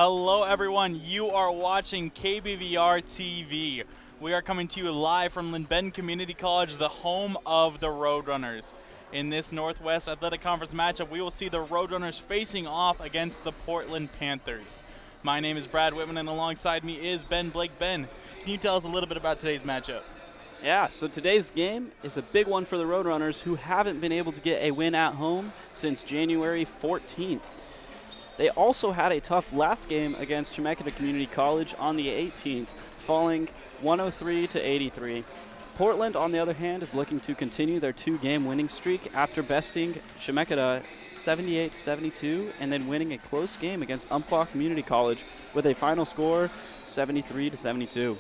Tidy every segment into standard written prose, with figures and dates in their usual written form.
Hello everyone, you are watching KBVR TV. We are coming to you live from Linn-Benton Community College, the home of the Roadrunners. In this Northwest Athletic Conference matchup, we will see the Roadrunners facing off against the Portland Panthers. My name is Brad Whitman, and alongside me is Ben Blake. Ben, can you tell us a little bit about today's matchup? Yeah, so today's game is a big one for the Roadrunners, who haven't been able to get a win at home since January 14th. They also had a tough last game against Linn-Benton Community College on the 18th, falling 103-83. Portland, on the other hand, is looking to continue their two-game winning streak after besting Linn-Benton 78-72 and then winning a close game against Umpqua Community College with a final score 73-72.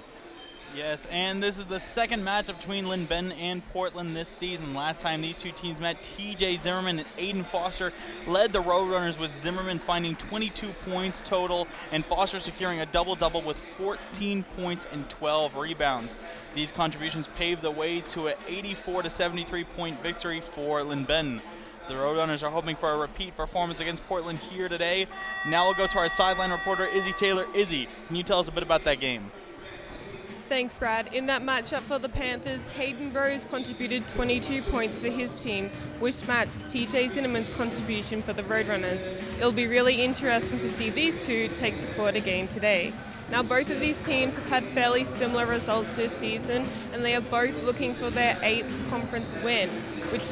Yes, and this is the second matchup between Linn-Benton and Portland this season. Last time these two teams met, TJ Zimmerman and Aiden Foster led the Roadrunners, with Zimmerman finding 22 points total and Foster securing a double-double with 14 points and 12 rebounds. These contributions paved the way to an 84-73 point victory for Linn-Benton. The Roadrunners are hoping for a repeat performance against Portland here today. Now we'll go to our sideline reporter, Issy Taylor. Issy, can you tell us a bit about that game? Thanks, Brad. In that matchup for the Panthers, Bures contributed 22 points for his team, which matched TJ Zimmerman's contribution for the Roadrunners. It'll be really interesting to see these two take the court again today. Now, both of these teams have had fairly similar results this season, and they are both looking for their 8th conference win, which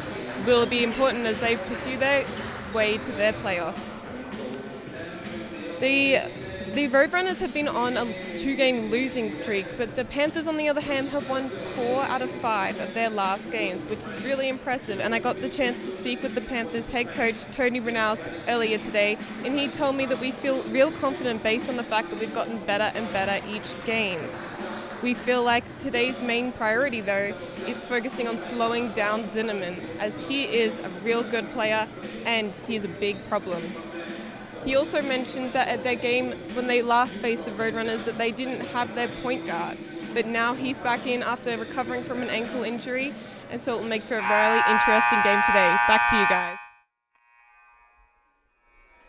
will be important as they pursue their way to their playoffs. The Roadrunners have been on a 2-game losing streak, but the Panthers, on the other hand, have won 4 out of 5 of their last games, which is really impressive. And I got the chance to speak with the Panthers head coach, Tony Renaus, earlier today, and he told me that we feel real confident based on the fact that we've gotten better and better each game. We feel like today's main priority, though, is focusing on slowing down Zimmerman, as he is a real good player and he's a big problem. He also mentioned that at their game, when they last faced the Roadrunners, that they didn't have their point guard. But now he's back in after recovering from an ankle injury, and so it will make for a really interesting game today. Back to you guys.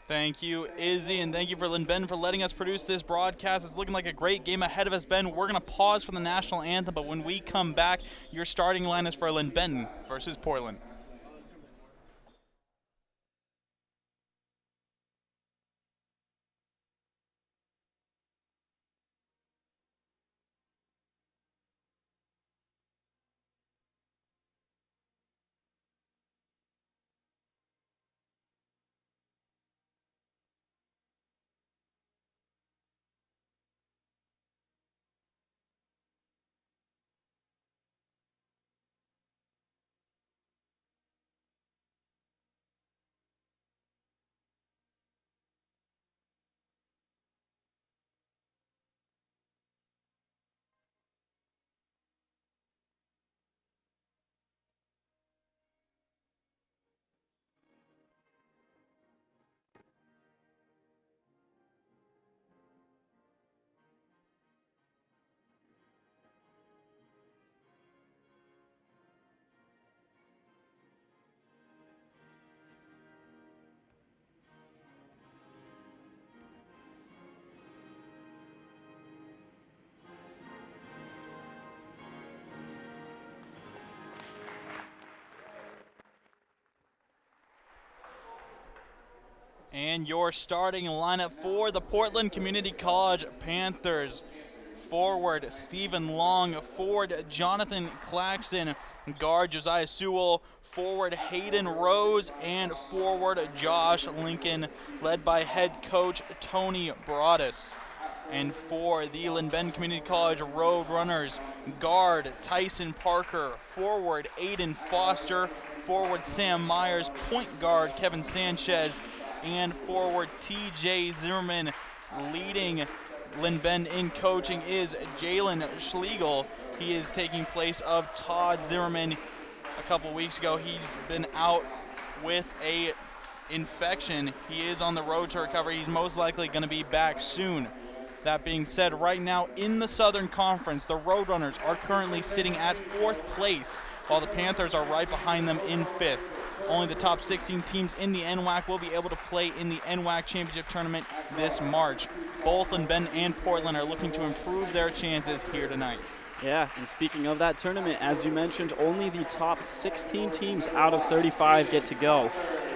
Thank you, Izzy, and thank you for Linn-Benton for letting us produce this broadcast. It's looking like a great game ahead of us, Ben. We're going to pause for the national anthem, but when we come back, your starting line is for Linn-Benton versus Portland. And your starting lineup for the Portland Community College Panthers. Forward, Stephen Long. Forward, Jonathan Claxton. Guard, Josiah Sewell. Forward, Hayden Rose. And forward, Josh Lincoln, led by head coach Tony Broaddus. And for the Linn-Benton Community College Roadrunners, guard, Tyson Parker. Forward, Aiden Foster. Forward, Sam Myers. Point guard, Kevin Sanchez. And forward, TJ Zimmerman. Leading Linn-Benton in coaching is Jalen Schlegel. He is taking place of Todd Zimmerman. A couple weeks ago, he's been out with a infection. He is on the road to recovery. He's most likely going to be back soon. That being said, right now in the Southern Conference, the Roadrunners are currently sitting at 4th place, while the Panthers are right behind them in 5th. only the top 16 teams in the NWAC will be able to play in the NWAC Championship Tournament this March. Both Linn-Benton and Portland are looking to improve their chances here tonight. Yeah, and speaking of that tournament, as you mentioned, only the top 16 teams out of 35 get to go.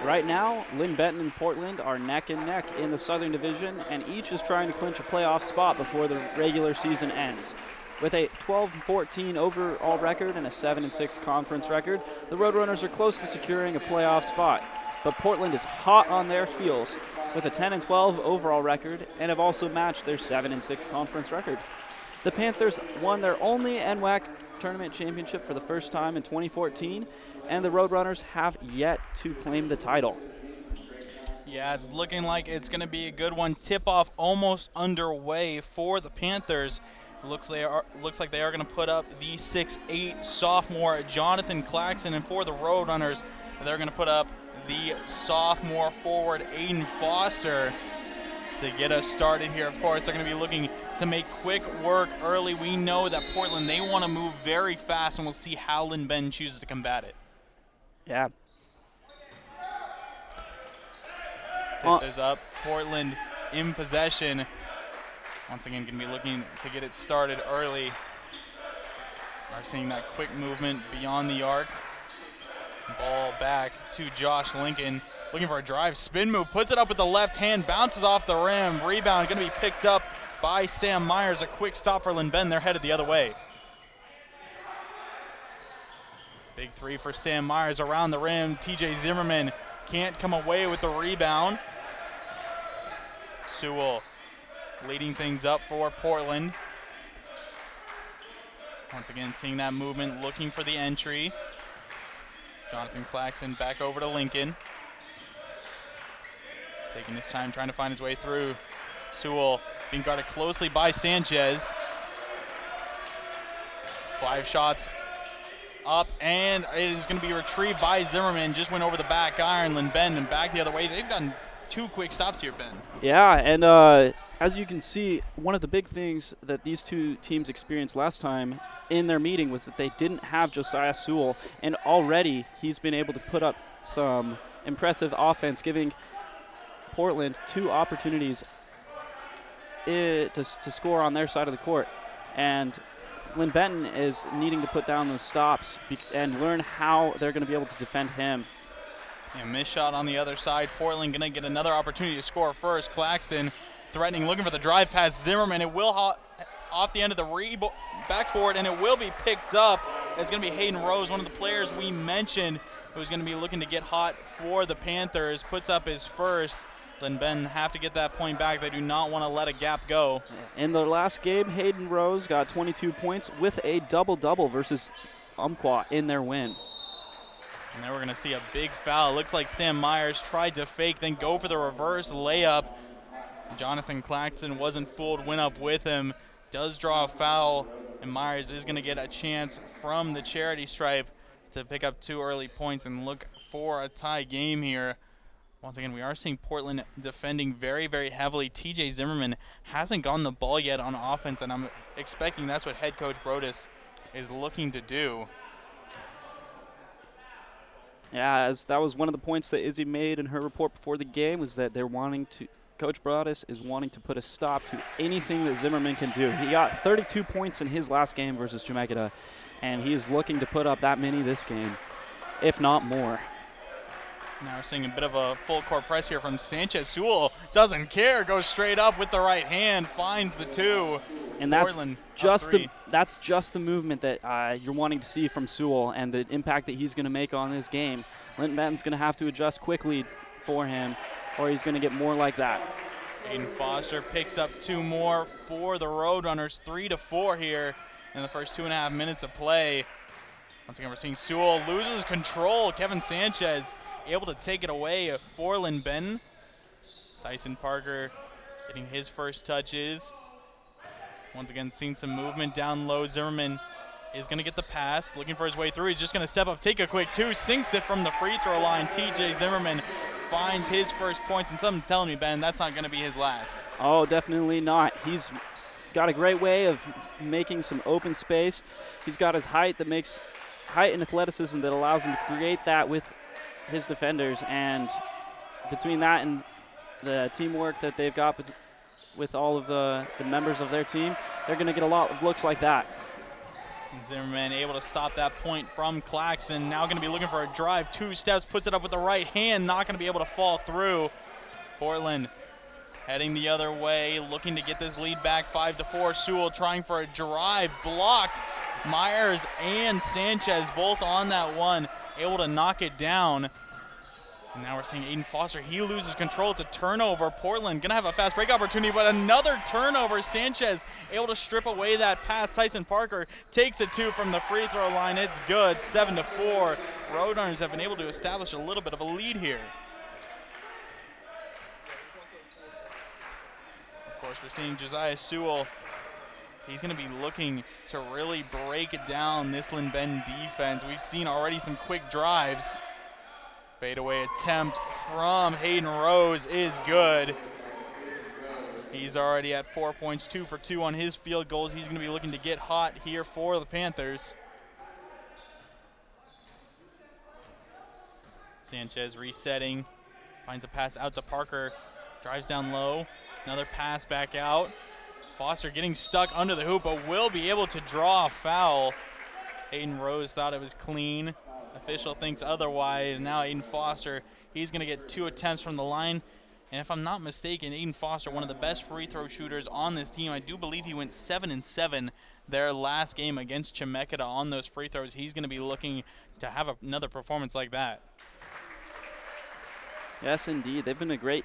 Right now, Linn-Benton and Portland are neck and neck in the Southern Division, and each is trying to clinch a playoff spot before the regular season ends. With a 12-14 overall record and a 7-6 conference record, the Roadrunners are close to securing a playoff spot. But Portland is hot on their heels with a 10-12 overall record and have also matched their 7-6 conference record. The Panthers won their only NWAC tournament championship for the first time in 2014, and the Roadrunners have yet to claim the title. Yeah, it's looking like it's going to be a good one. Tip-off almost underway for the Panthers. Looks like they are going to put up the 6'8" sophomore Jonathan Claxton, and for the Roadrunners, they're going to put up the sophomore forward Aiden Foster to get us started here. Of course, they're going to be looking to make quick work early. We know that Portland, they want to move very fast, and we'll see how Linn-Benton chooses to combat it. Yeah. Tip is up. Portland in possession. Once again, going to be looking to get it started early. Are seeing that quick movement beyond the arc. Ball back to Josh Lincoln. Looking for a drive, spin move, puts it up with the left hand, bounces off the rim. Rebound going to be picked up by Sam Myers. A quick stop for Linn-Benton. They're headed the other way. Big three for Sam Myers around the rim. TJ Zimmerman can't come away with the rebound. Sewell leading things up for Portland. Once again, seeing that movement, looking for the entry. Jonathan Claxton back over to Lincoln. Taking his time, trying to find his way through. Sewell being guarded closely by Sanchez. 5 shots up, and it is going to be retrieved by Zimmerman. Just went over the back iron. Linn-Benton and back the other way. They've done 2 quick stops here, Ben. Yeah, and as you can see, one of the big things that these two teams experienced last time in their meeting was that they didn't have Josiah Sewell, and already he's been able to put up some impressive offense, giving Portland 2 opportunities to score on their side of the court. And Linn-Benton is needing to put down those stops and learn how they're going to be able to defend him. And missed shot on the other side. Portland going to get another opportunity to score first. Claxton threatening, looking for the drive past Zimmerman. It will off the end of the backboard, and it will be picked up. It's going to be Hayden Rose, one of the players we mentioned, who's going to be looking to get hot for the Panthers. Puts up his first. Linn-Benton have to get that point back. They do not want to let a gap go. In the last game, Hayden Rose got 22 points with a double-double versus Umpqua in their win. And then we're going to see a big foul. Looks like Sam Myers tried to fake, then go for the reverse layup. Jonathan Claxton wasn't fooled, went up with him. Does draw a foul, and Myers is going to get a chance from the charity stripe to pick up 2 early points and look for a tie game here. Once again, we are seeing Portland defending very, very heavily. TJ Zimmerman hasn't gotten the ball yet on offense, and I'm expecting that's what head coach Brodus is looking to do. Yeah, as that was one of the points that Issy made in her report before the game, was that they're wanting to, Coach Brodus is wanting to put a stop to anything that Zimmerman can do. He got 32 points in his last game versus Jamaica, and he is looking to put up that many this game, if not more. Now we're seeing a bit of a full court press here from Sanchez. Sewell doesn't care, goes straight up with the right hand, finds the 2. And that's Portland just the movement that you're wanting to see from Sewell and the impact that he's going to make on this game. Linn-Benton's going to have to adjust quickly for him, or he's going to get more like that. Aiden Foster picks up 2 more for the Roadrunners, 3-4 here in the first 2.5 minutes of play. Once again, we're seeing Sewell loses control. Kevin Sanchez able to take it away for Linn-Benton. Tyson Parker getting his first touches. Once again, seeing some movement down low. Zimmerman is going to get the pass, looking for his way through. He's just going to step up, take a quick 2, sinks it from the free throw line. TJ Zimmerman finds his first points, and something's telling me, Ben, that's not going to be his last. Oh, definitely not. He's got a great way of making some open space. He's got his height and athleticism that allows him to create that with his defenders, and between that and the teamwork that they've got with all of the members of their team, they're going to get a lot of looks like that. Zimmerman able to stop that point from Claxton. Now going to be looking for a drive. 2 steps, puts it up with the right hand. Not going to be able to fall through. Portland heading the other way, looking to get this lead back 5-4. Sewell trying for a drive, blocked. Myers and Sanchez both on that one, able to knock it down. And now we're seeing Aiden Foster, he loses control. It's a turnover. Portland gonna have a fast break opportunity, but another turnover. Sanchez able to strip away that pass. Tyson Parker takes it 2 from the free throw line. It's good, 7-4. Roadrunners have been able to establish a little bit of a lead here. Of course, we're seeing Josiah Sewell. He's going to be looking to really break it down, this Linn-Benton defense. We've seen already some quick drives. Fadeaway attempt from Hayden Rose is good. He's already at 4 points, 2 for 2 on his field goals. He's going to be looking to get hot here for the Panthers. Sanchez resetting, finds a pass out to Parker, drives down low, another pass back out. Foster getting stuck under the hoop, but will be able to draw a foul. Hayden Rose thought it was clean. Official thinks otherwise. Now Aiden Foster, he's going to get 2 attempts from the line. And if I'm not mistaken, Aiden Foster, one of the best free throw shooters on this team. I do believe he went 7-7 their last game against Chemeketa on those free throws. He's going to be looking to have another performance like that. Yes, indeed. They've been a great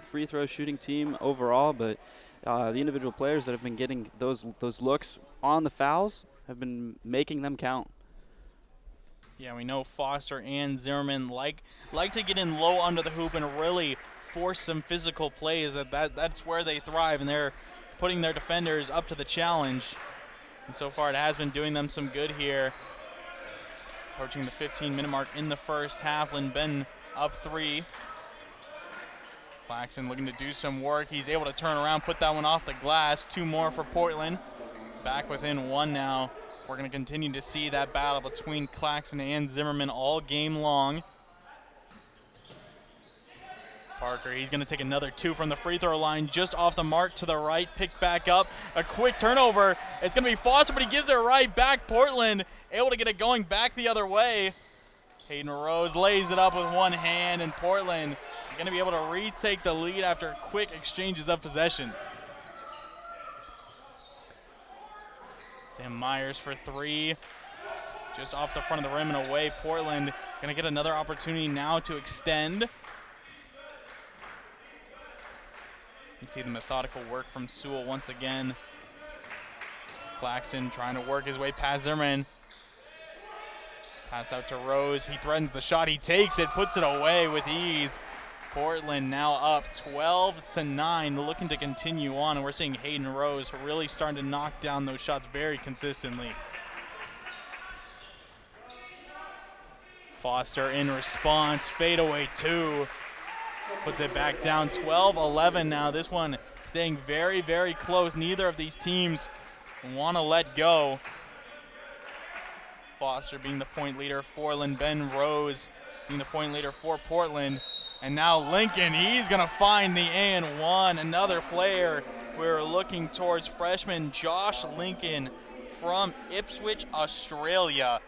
free throw shooting team overall, but the individual players that have been getting those looks on the fouls have been making them count. Yeah, we know Foster and Zimmerman like to get in low under the hoop and really force some physical plays. That's where they thrive, and they're putting their defenders up to the challenge. And so far it has been doing them some good here. Approaching the 15-minute mark in the first half. Linn-Benton up 3. Claxton looking to do some work. He's able to turn around, put that one off the glass. 2 more for Portland. Back within 1 now. We're going to continue to see that battle between Claxton and Zimmerman all game long. Parker, he's going to take another 2 from the free throw line, just off the mark to the right, picked back up. A quick turnover. It's going to be Foster, but he gives it right back. Portland able to get it going back the other way. Hayden Rose lays it up with one hand, and Portland going to be able to retake the lead after quick exchanges of possession. Sam Myers for 3, just off the front of the rim and away. Portland going to get another opportunity now to extend. You see the methodical work from Sewell once again. Claxton trying to work his way past Zimmerman. Pass out to Rose. He threatens the shot. He takes it, puts it away with ease. Portland now up 12-9, looking to continue on, and we're seeing Hayden Rose really starting to knock down those shots very consistently. Foster in response, fadeaway 2, puts it back down. 12-11 now. This one staying very, very close. Neither of these teams want to let go. Foster being the point leader for Linn-Benton, Rose being the point leader for Portland. And now Lincoln, he's going to find the and one. Another player we're looking towards, freshman Josh Lincoln from Ipswich, Australia.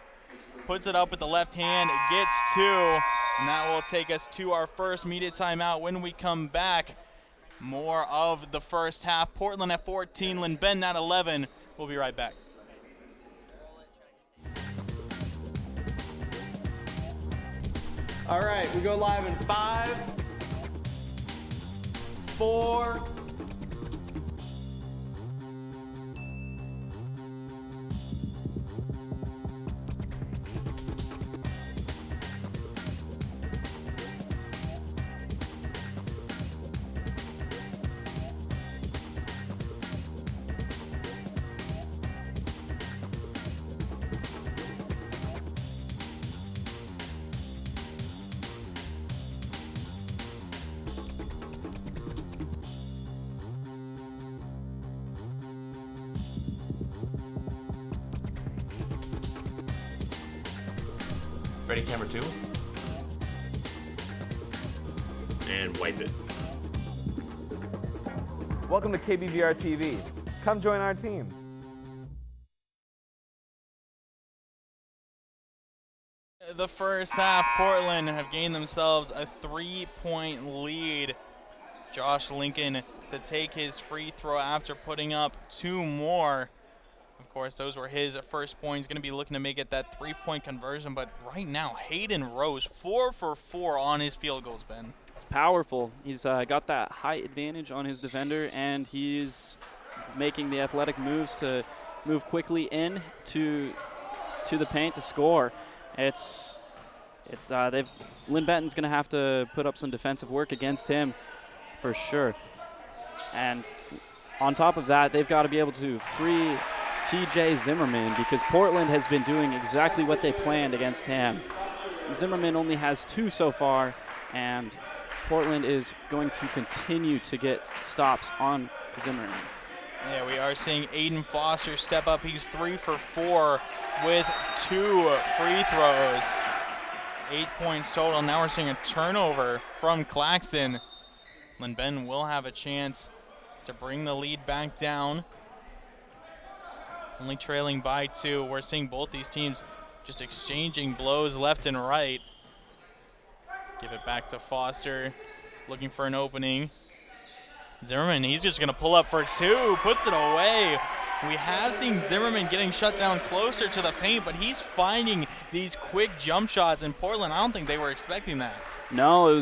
Puts it up with the left hand, gets 2, and that will take us to our first media timeout. When we come back, more of the first half. Portland at 14, Linn-Benton at 11. We'll be right back. All right, we go live in 5, 4. Ready, camera 2. and wipe it. Welcome to KBVR TV. Come join our team. The first half, Portland have gained themselves a 3-point lead. Josh Lincoln to take his free throw after putting up 2 more. Of course, those were his first points. Going to be looking to make it that 3-point conversion, but right now, Hayden Rose, 4 for 4 on his field goals, Ben. It's powerful. He's got that height advantage on his defender, and he's making the athletic moves to move quickly in to the paint to score. Linn-Benton's going to have to put up some defensive work against him for sure. And on top of that, they've got to be able to free TJ Zimmerman, because Portland has been doing exactly what they planned against him. Zimmerman only has 2 so far, and Portland is going to continue to get stops on Zimmerman. Yeah, we are seeing Aiden Foster step up. He's 3 for 4 with 2 free throws. 8 points total. Now we're seeing a turnover from Claxton. Linn-Benton will have a chance to bring the lead back down. Only trailing by 2. We're seeing both these teams just exchanging blows left and right. Give it back to Foster, looking for an opening. Zimmerman, he's just going to pull up for 2, puts it away. We have seen Zimmerman getting shut down closer to the paint, but he's finding these quick jump shots in Portland. I don't think they were expecting that. No, it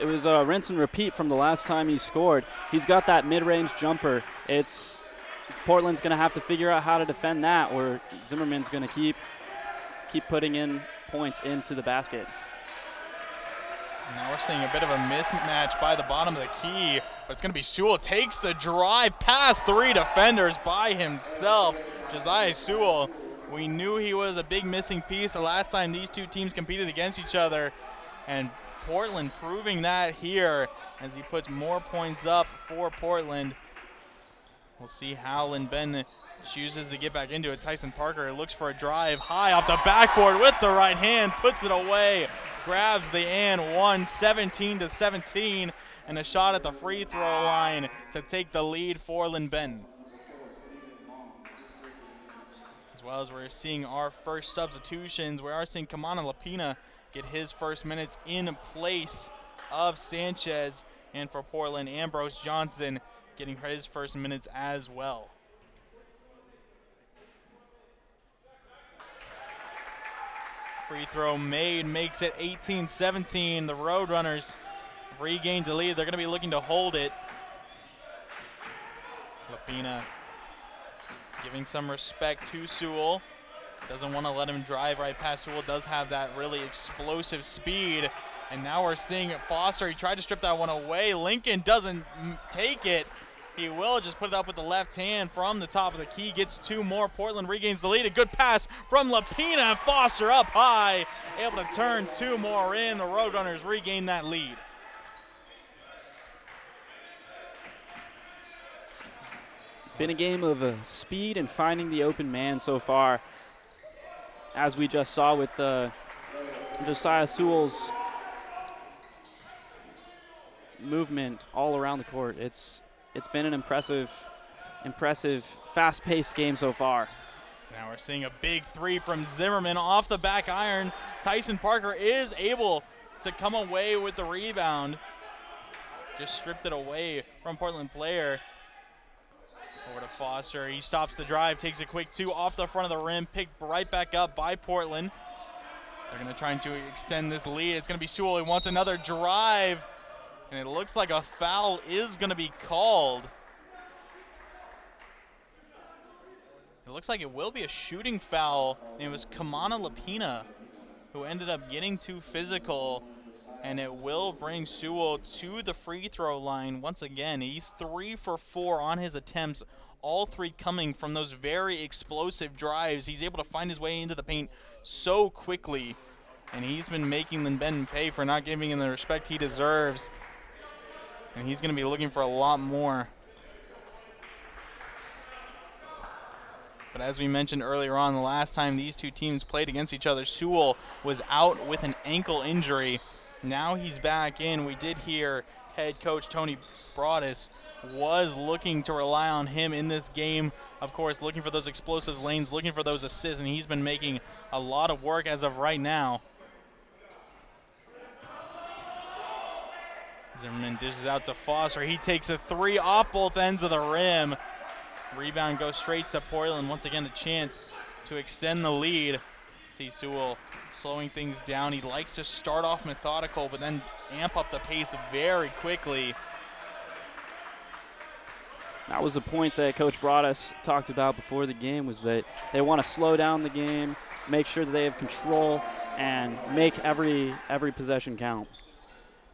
was a rinse and repeat from the last time he scored. He's got that mid-range jumper. Portland's going to have to figure out how to defend that, or Zimmerman's going to keep putting in points into the basket. Now we're seeing a bit of a mismatch by the bottom of the key, but it's going to be Sewell. Takes the drive past 3 defenders by himself. Josiah Sewell, we knew he was a big missing piece the last time these two teams competed against each other, and Portland proving that here as he puts more points up for Portland. We'll see how Linn-Benton chooses to get back into it. Tyson Parker looks for a drive high off the backboard with the right hand, puts it away. Grabs the and one, 17-17, and a shot at the free throw line to take the lead for Linn-Benton. As well as we're seeing our first substitutions, we are seeing Kamana Lapina get his first minutes in place of Sanchez, and for Portland, Ambrose Johnson getting his first minutes as well. Free throw made, makes it 18-17. The Roadrunners regained the lead. They're going to be looking to hold it. Lapina giving some respect to Sewell. Doesn't want to let him drive right past Sewell. Does have that really explosive speed. And now we're seeing Foster. He tried to strip that one away. Lincoln doesn't take it. He will just put it up with the left hand from the top of the key. Gets 2 more. Portland regains the lead. A good pass from Lapina. Foster up high. Able to turn 2 more in. The Roadrunners regain that lead. It's been a game of speed and finding the open man so far. As we just saw with Josiah Sewell's movement all around the court. It's been an impressive, fast-paced game so far. Now we're seeing a big 3 from Zimmerman off the back iron. Tyson Parker is able to come away with the rebound. Just stripped it away from Portland player. Over to Foster. He stops the drive, takes a quick 2 off the front of the rim, picked right back up by Portland. They're going to try to extend this lead. It's going to be Sewell. He wants another drive. And it looks like a foul is going to be called. It looks like it will be a shooting foul. And it was Kamana Lapina who ended up getting too physical. And it will bring Sewell to the free throw line once again. He's 3 for 4 on his attempts, all 3 coming from those very explosive drives. He's able to find his way into the paint so quickly. And he's been making Linn-Benton pay for not giving him the respect he deserves. And he's going to be looking for a lot more. But as we mentioned earlier on, the last time these two teams played against each other, Sewell was out with an ankle injury. Now he's back in. We did hear head coach Tony Broadus was looking to rely on him in this game. Of course, looking for those explosive lanes, looking for those assists, and he's been making a lot of work as of right now. Zimmerman dishes out to Foster. He takes a three off both ends of the rim. Rebound goes straight to Portland. Once again, a chance to extend the lead. See Sewell slowing things down. He likes to start off methodical, but then amp up the pace very quickly. That was the point that Coach Broadus talked about before the game, was that they want to slow down the game, make sure that they have control, and make every possession count.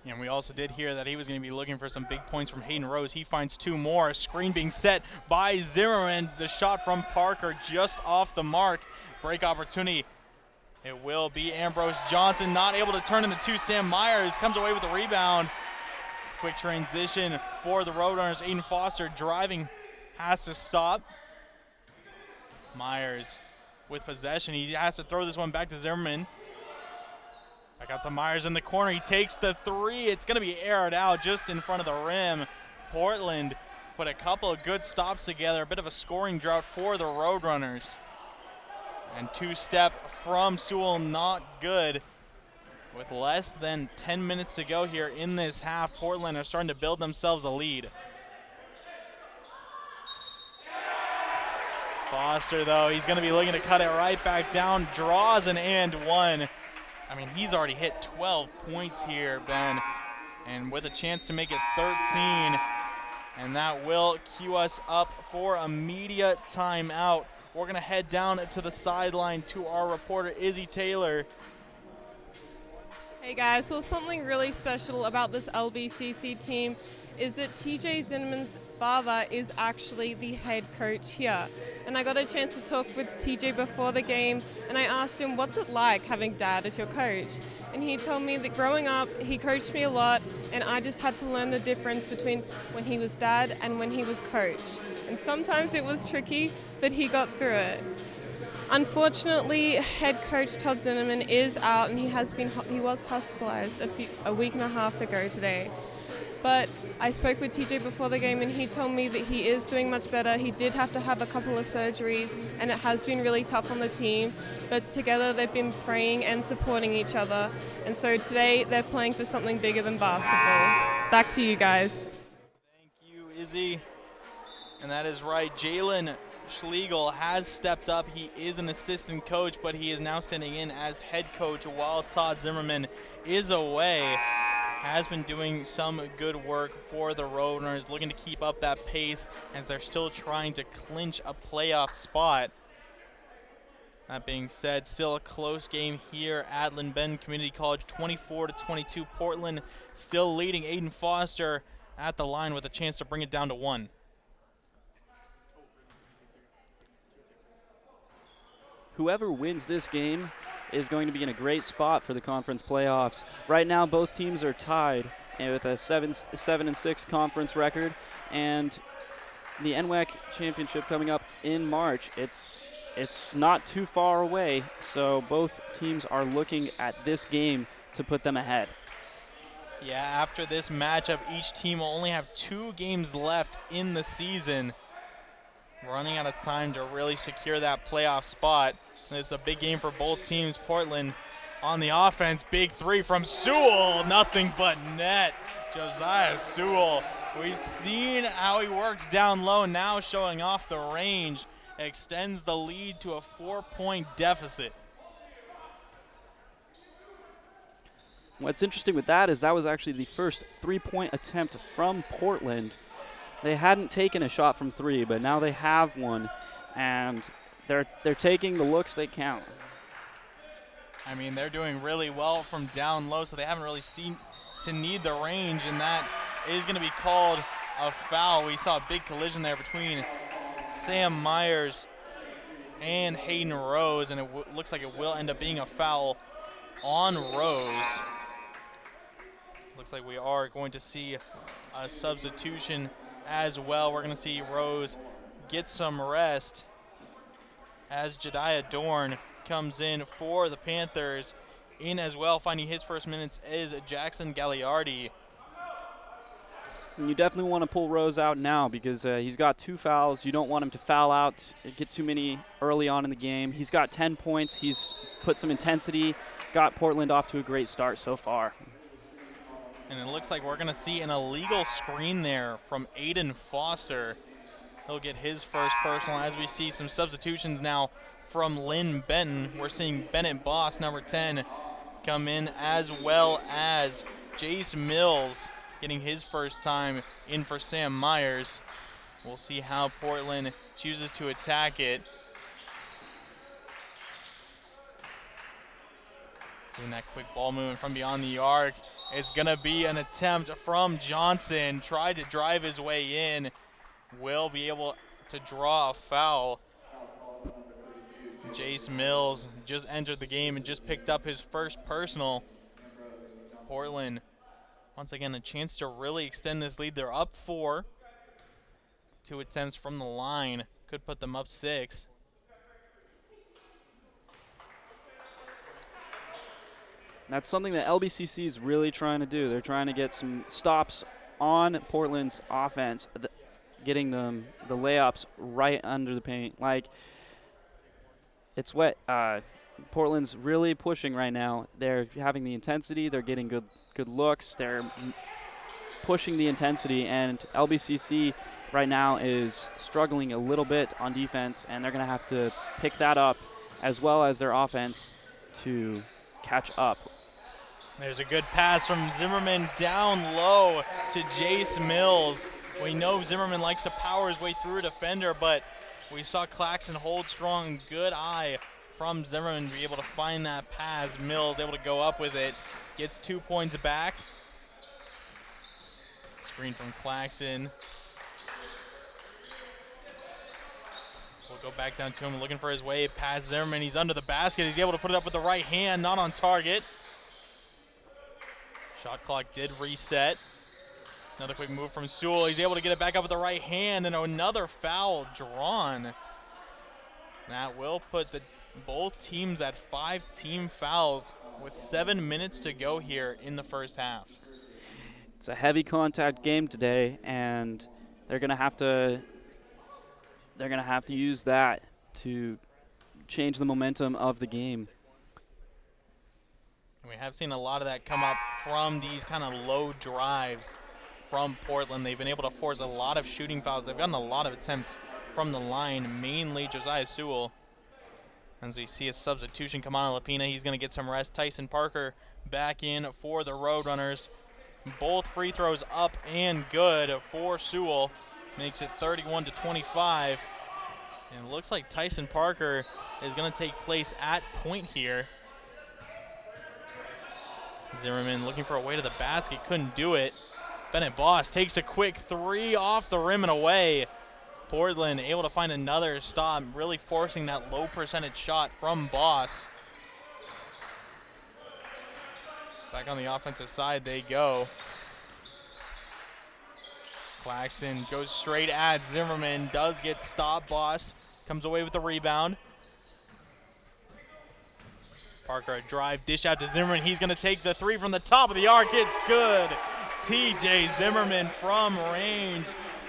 And we also did hear that he was going to be looking for some big points from Hayden Rose. He finds two more. A screen being set by Zimmerman. The shot from Parker just off the mark. Break opportunity. It will be Ambrose Johnson, not able to turn into two. Sam Myers comes away with the rebound. Quick transition for the Roadrunners. Aiden Foster driving, has to stop. Myers with possession. He has to throw this one back to Zimmerman. Back out to Myers in the corner. He takes the three. It's going to be aired out just in front of the rim. Portland put a couple of good stops together. A bit of a scoring drought for the Roadrunners. And two-step from Sewell, not good. With less than 10 minutes to go here in this half, Portland are starting to build themselves a lead. Foster, though, he's going to be looking to cut it right back down. Draws an and one. I mean, he's already hit 12 points here, Ben. And with a chance to make it 13. And that will cue us up for a media timeout. We're going to head down to the sideline to our reporter, Issy Taylor. Hey guys, so something really special about this LBCC team is that TJ Zimmerman's father is actually the head coach here. And I got a chance to talk with TJ before the game, and I asked him, what's it like having dad as your coach? And he told me that growing up, he coached me a lot, and I just had to learn the difference between when he was dad and when he was coach. And sometimes it was tricky, but he got through it. Unfortunately, head coach Todd Zimmerman is out, and he was hospitalized a week and a half ago today. But I spoke with TJ before the game, and he told me that he is doing much better. He did have to have a couple of surgeries, and it has been really tough on the team. But together they've been praying and supporting each other. And so today they're playing for something bigger than basketball. Back to you guys. Thank you, Issy. And that is right. Jalen Schlegel has stepped up. He is an assistant coach, but he is now sitting in as head coach while Todd Zimmerman is away. Has been doing some good work for the Roadrunners, looking to keep up that pace as they're still trying to clinch a playoff spot. That being said, still a close game here at Linn-Benton Community College, 24-22. Portland still leading. Aiden Foster at the line with a chance to bring it down to one. Whoever wins this game is going to be in a great spot for the conference playoffs. Right now, both teams are tied with a 7-6 conference record, and the NWAC championship coming up in March. It's not too far away, so both teams are looking at this game to put them ahead. Yeah, after this matchup, each team will only have 2 games left in the season. Running out of time to really secure that playoff spot. It's a big game for both teams. Portland on the offense, big three from Sewell, nothing but net. Josiah Sewell, we've seen how he works down low, now showing off the range. Extends the lead to a 4-point deficit. What's interesting with that is that was actually the first 3-point attempt from Portland. They hadn't taken a shot from 3, but now they have one, and they're taking the looks they count. I mean, they're doing really well from down low, so they haven't really seemed to need the range, and that is going to be called a foul. We saw a big collision there between Sam Myers and Hayden Rose, and it looks like it will end up being a foul on Rose. Looks like we are going to see a substitution as well. We're going to see Rose get some rest as Jediah Dorn comes in for the Panthers. in as well. Finding his first minutes is Jackson Gagliardi. And you definitely want to pull Rose out now because he's got 2 fouls. You don't want him to foul out, get too many early on in the game. He's got 10 points. He's put some intensity, got Portland off to a great start so far. And it looks like we're going to see an illegal screen there from Aiden Foster. He'll get his first personal as we see some substitutions now from Linn-Benton. We're seeing Bennett Boss, number 10, come in, as well as Jace Mills getting his first time in for Sam Myers. We'll see how Portland chooses to attack it. Seeing that quick ball movement from beyond the arc. It's going to be an attempt from Johnson. Tried to drive his way in. Will be able to draw a foul. Jace Mills just entered the game and just picked up his first personal. Portland, once again, a chance to really extend this lead. They're up 4. 2 attempts from the line could put them up 6. That's something that LBCC is really trying to do. They're trying to get some stops on Portland's offense, getting them the layups right under the paint. Like, it's what Portland's really pushing right now. They're having the intensity. They're getting good looks. They're pushing the intensity, and LBCC right now is struggling a little bit on defense, and they're going to have to pick that up as well as their offense to catch up. There's a good pass from Zimmerman down low to Jace Mills. We know Zimmerman likes to power his way through a defender, but we saw Claxton hold strong. Good eye from Zimmerman to be able to find that pass. Mills able to go up with it. Gets 2 points back. Screen from Claxton. We'll go back down to him, looking for his way past Zimmerman. He's under the basket. He's able to put it up with the right hand, not on target. Shot clock did reset. Another quick move from Sewell. He's able to get it back up with the right hand, and another foul drawn. That will put both teams at 5 team fouls with 7 minutes to go here in the first half. It's a heavy contact game today, and they're going to have to use that to change the momentum of the game. We have seen a lot of that come up from these kind of low drives from Portland. They've been able to force a lot of shooting fouls. They've gotten a lot of attempts from the line, mainly Josiah Sewell. As we see a substitution come on, Lapina, he's going to get some rest. Tyson Parker back in for the Roadrunners. Both free throws up and good for Sewell. Makes it 31-25. And it looks like Tyson Parker is going to take place at point here. Zimmerman looking for a way to the basket, couldn't do it. Bennett Boss takes a quick 3 off the rim and away. Portland able to find another stop, really forcing that low percentage shot from Boss. Back on the offensive side they go. Claxton goes straight at Zimmerman, does get stopped. Boss comes away with the rebound. Parker, a drive, dish out to Zimmerman. He's going to take the 3 from the top of the arc. It's good. TJ Zimmerman from range.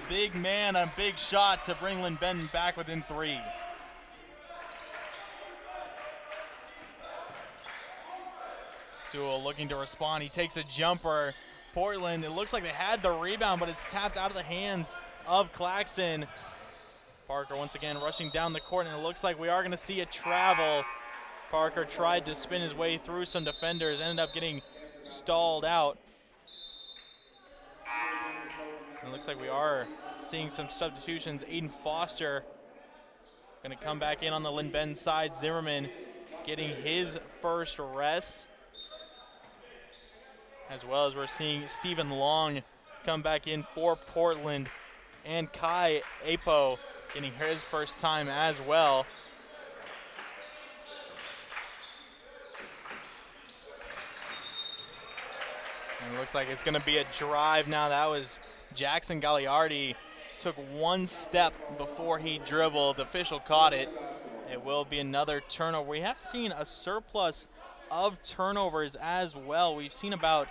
Big man, a big shot to bring Linn-Benton back within 3. Sewell looking to respond. He takes a jumper. Portland, it looks like they had the rebound, but it's tapped out of the hands of Claxton. Parker once again rushing down the court, and it looks like we are going to see a travel. Parker tried to spin his way through some defenders, ended up getting stalled out. It looks like we are seeing some substitutions. Aiden Foster going to come back in on the Linn-Benton side. Zimmerman getting his first rest. As well as we're seeing Stephen Long come back in for Portland. And Kai Apo getting his first time as well. And it looks like it's going to be a drive now. That was Jackson Gagliardi. Took one step before he dribbled. The official caught it. It will be another turnover. We have seen a surplus of turnovers as well. We've seen about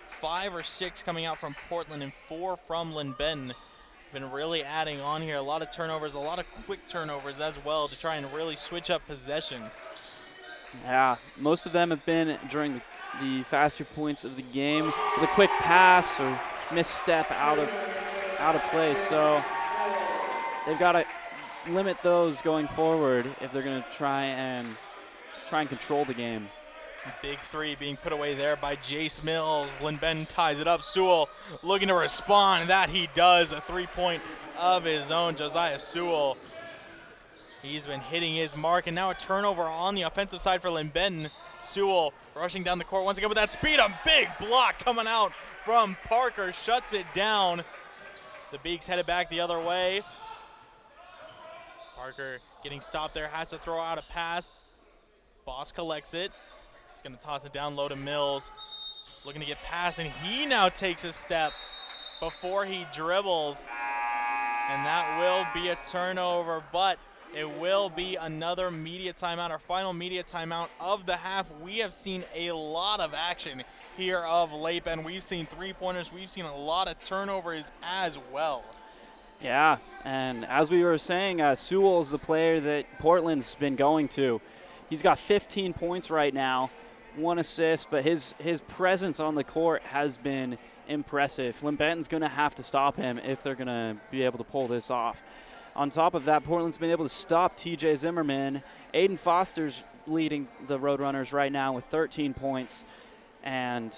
5 or 6 coming out from Portland and 4 from Linn-Benton. Been really adding on here. A lot of turnovers, a lot of quick turnovers as well to try and really switch up possession. Yeah, most of them have been during the faster points of the game with a quick pass or misstep out of play. So they've got to limit those going forward if they're going to try and control the game. Big three being put away there by Jace Mills. Linn-Benton ties it up. Sewell looking to respond. That he does. A 3-point of his own. Josiah Sewell. He's been hitting his mark, and now a turnover on the offensive side for Linn-Benton. Sewell rushing down the court once again with that speed. A big block coming out from Parker. Shuts it down. The Beaks headed back the other way. Parker getting stopped there. Has to throw out a pass. Boss collects it. He's going to toss it down low to Mills. Looking to get past, and he now takes a step before he dribbles. And that will be a turnover, but it will be another media timeout, our final media timeout of the half. We have seen a lot of action here of late, and we've seen three-pointers. We've seen a lot of turnovers as well. Yeah, and as we were saying, Sewell's the player that Portland's been going to. He's got 15 points right now, 1 assist, but his presence on the court has been impressive. Linn-Benton's going to have to stop him if they're going to be able to pull this off. On top of that, Portland's been able to stop TJ Zimmerman. Aiden Foster's leading the Roadrunners right now with 13 points, and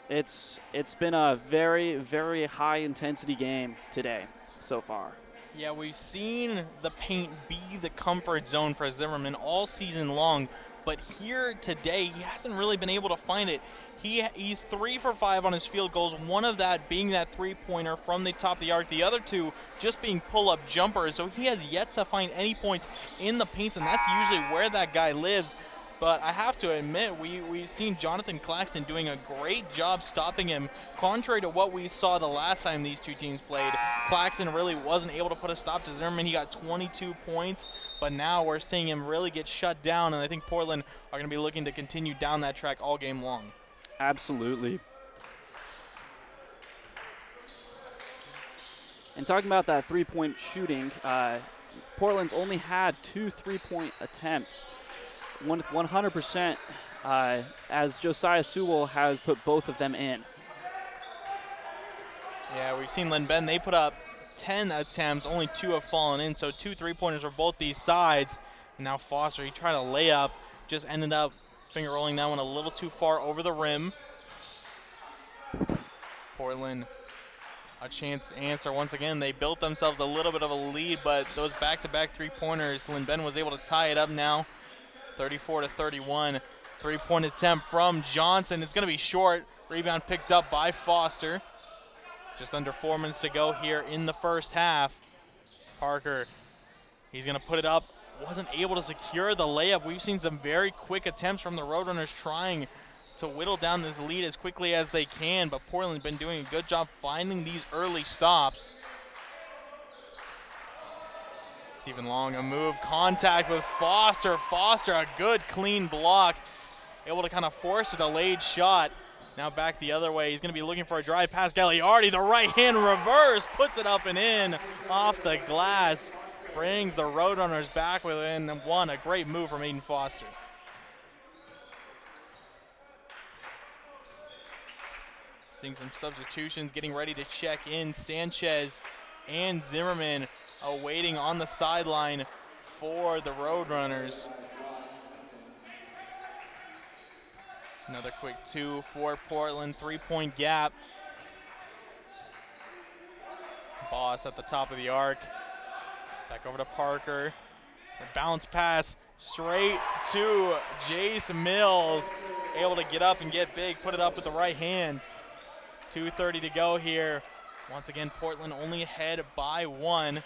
it's been a very, very high-intensity game today so far. Yeah, we've seen the paint be the comfort zone for Zimmerman all season long, but here today he hasn't really been able to find it. He's 3 for 5 on his field goals, one of that being that three-pointer from the top of the arc, the other 2 just being pull-up jumpers. So he has yet to find any points in the paints, and that's usually where that guy lives. But I have to admit, we've seen Jonathan Claxton doing a great job stopping him. Contrary to what we saw the last time these two teams played, Claxton really wasn't able to put a stop to Zimmerman. He got 22 points, but now we're seeing him really get shut down, and I think Portland are going to be looking to continue down that track all game long. Absolutely. And talking about that three-point shooting, Portland's only had 2 3-point attempts, 100%, as Josiah Sewell has put both of them in. Yeah, we've seen Linn-Benton. They put up 10 attempts, only 2 have fallen in, so 2 3-pointers for both these sides. And now Foster, he tried a layup, just ended up finger rolling that one a little too far over the rim. Portland, a chance to answer once again. They built themselves a little bit of a lead, but those back-to-back three-pointers, Linn-Benton was able to tie it up now, 34-31. 3-point attempt from Johnson. It's going to be short. Rebound picked up by Foster. Just under 4 minutes to go here in the first half. Parker, he's going to put it up. Wasn't able to secure the layup. We've seen some very quick attempts from the Roadrunners trying to whittle down this lead as quickly as they can, but Portland's been doing a good job finding these early stops. Stephen Long, a move, contact with Foster. Foster, a good clean block. Able to kind of force a delayed shot. Now back the other way. He's going to be looking for a drive past Gagliardi. The right hand reverse, puts it up and in off the glass. Brings the Roadrunners back within one. A great move from Aiden Foster. Seeing some substitutions, getting ready to check in. Sanchez and Zimmerman awaiting on the sideline for the Roadrunners. Another quick 2 for Portland, 3-point gap. Boss at the top of the arc. Back over to Parker. A bounce pass straight to Jace Mills. Able to get up and get big, put it up with the right hand. 2:30 to go here. Once again, Portland only ahead by 1.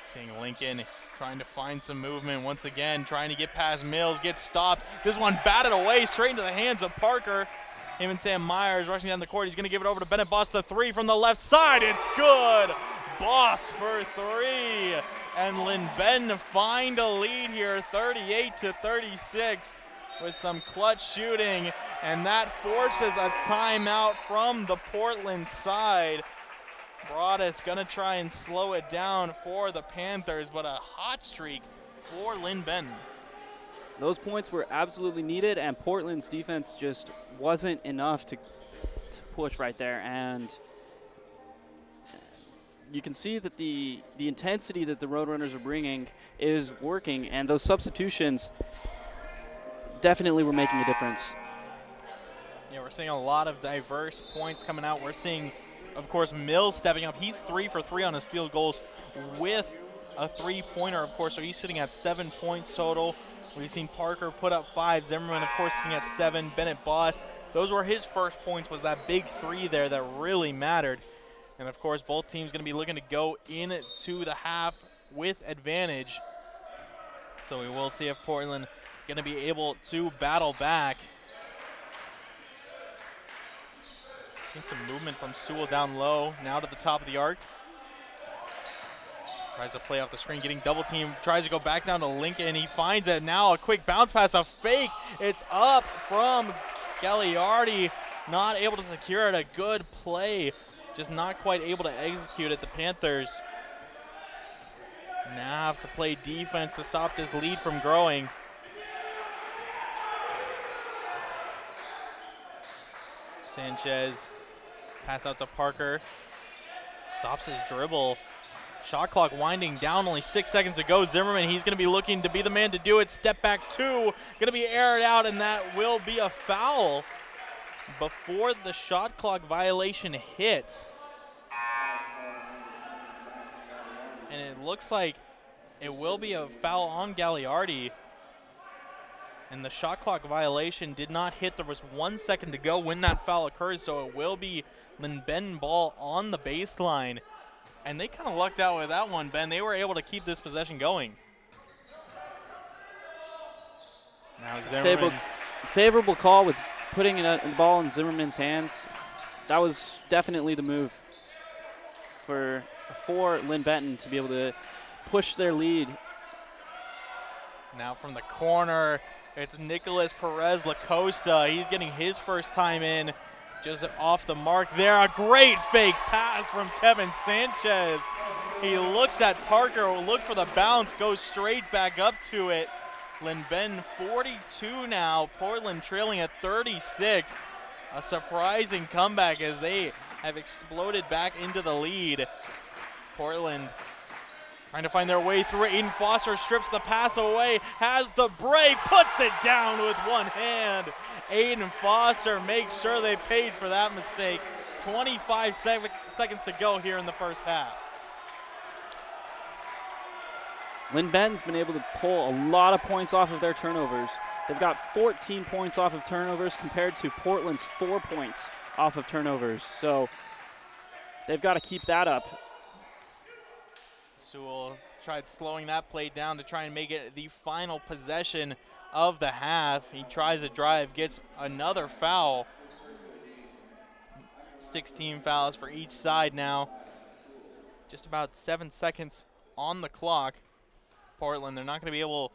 Seeing Lincoln trying to find some movement once again, trying to get past Mills, gets stopped. This one batted away straight into the hands of Parker. Him and Sam Myers rushing down the court. He's going to give it over to Bennett Boss, the 3 from the left side. It's good. Boss for 3. And Linn-Benton find a lead here, 38-36 with some clutch shooting. And that forces a timeout from the Portland side. Broadus gonna try and slow it down for the Panthers, but a hot streak for Linn-Benton. Those points were absolutely needed, and Portland's defense just wasn't enough to push right there. And you can see that the intensity that the Roadrunners are bringing is working, and those substitutions definitely were making a difference. Yeah, we're seeing a lot of diverse points coming out. We're seeing, of course, Mills stepping up. He's 3 for 3 on his field goals with a three-pointer, of course, so he's sitting at 7 points total. We've seen Parker put up 5. Zimmerman, of course, sitting at 7. Bennett Boss, those were his first points, was that big 3 there that really mattered. And, of course, both teams going to be looking to go into the half with advantage. So we will see if Portland going to be able to battle back. Seeing some movement from Sewell down low, now to the top of the arc. Tries to play off the screen, getting double team, tries to go back down to Lincoln. He finds it now, a quick bounce pass, a fake. It's up from Gagliardi, not able to secure it. A good play, just not quite able to execute it. The Panthers now have to play defense to stop this lead from growing. Sanchez, pass out to Parker, stops his dribble. Shot clock winding down, only 6 seconds to go. Zimmerman, he's going to be looking to be the man to do it. Step back 2, going to be aired out, and that will be a foul before the shot clock violation hits. And it looks like it will be a foul on Gagliardi. And the shot clock violation did not hit. There was 1 second to go when that foul occurs, so it will be Linn-Benton ball on the baseline. And they kind of lucked out with that one, Ben. They were able to keep this possession going. Now Zimmerman. Favorable call with putting the ball in Zimmerman's hands. That was definitely the move for Linn-Benton to be able to push their lead. Now from the corner, it's Nicholas Perez-Lacosta. He's getting his first time in. Just off the mark there. A great fake pass from Kevin Sanchez. He looked at Parker, looked for the bounce, goes straight back up to it. Linn-Benton 42 now. Portland trailing at 36. A surprising comeback as they have exploded back into the lead. Portland trying to find their way through it. Aiden Foster strips the pass away, has the break, puts it down with one hand. Aiden Foster makes sure they paid for that mistake. 25 seconds to go here in the first half. Linn-Benton's been able to pull a lot of points off of their turnovers. They've got 14 points off of turnovers compared to Portland's 4 points off of turnovers. So they've got to keep that up. Sewell tried slowing that play down to try and make it the final possession of the half. He tries to drive, gets another foul. 16 fouls for each side now. Just about 7 seconds on the clock. Portland, they're not going to be able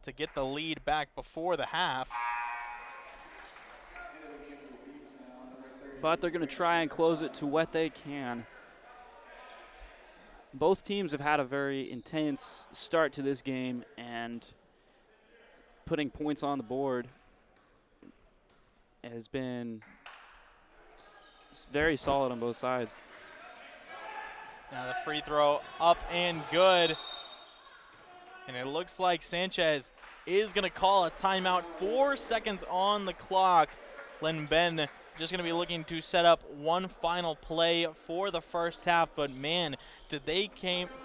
to get the lead back before the half. But they're going to try and close it to what they can. Both teams have had a very intense start to this game, and putting points on the board has been very solid on both sides. Now the free throw up and good. And it looks like Sanchez is going to call a timeout. 4 seconds on the clock. Linn-Benton just going to be looking to set up one final play for the first half. But, man, did they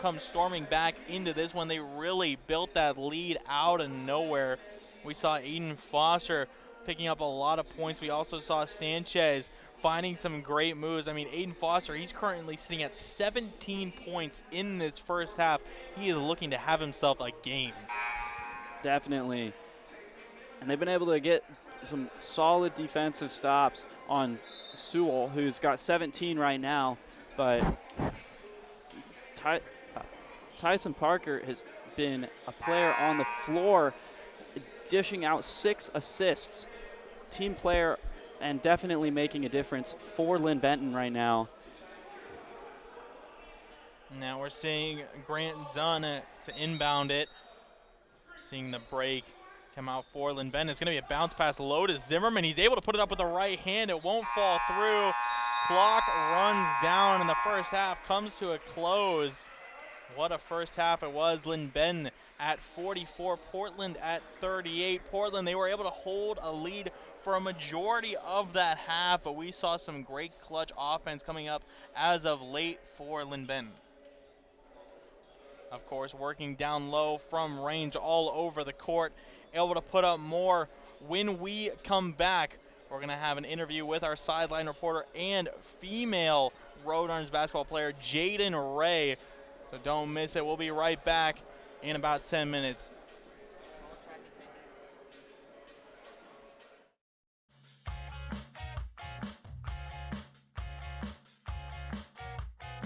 come storming back into this one. They really built that lead out of nowhere. We saw Aiden Foster picking up a lot of points. We also saw Sanchez finding some great moves. I mean, Aiden Foster, he's currently sitting at 17 points in this first half. He is looking to have himself a game. Definitely. And they've been able to get some solid defensive stops on Sewell, who's got 17 right now, but Tyson Parker has been a player on the floor, dishing out 6 assists. Team player and definitely making a difference for Linn-Benton right now. Now we're seeing Grant Dunn to inbound it. Seeing the break come out for Linn-Benton. It's going to be a bounce pass low to Zimmerman. He's able to put it up with the right hand. It won't fall through. Clock runs down and the first half comes to a close. What a first half it was. Linn-Benton at 44, Portland at 38. Portland, they were able to hold a lead for a majority of that half, but we saw some great clutch offense coming up as of late for Linn-Benton. Of course, working down low from range all over the court, able to put up more. When we come back, we're going to have an interview with our sideline reporter and female Roadrunners basketball player, Jaden Ray. So don't miss it. We'll be right back in about 10 minutes.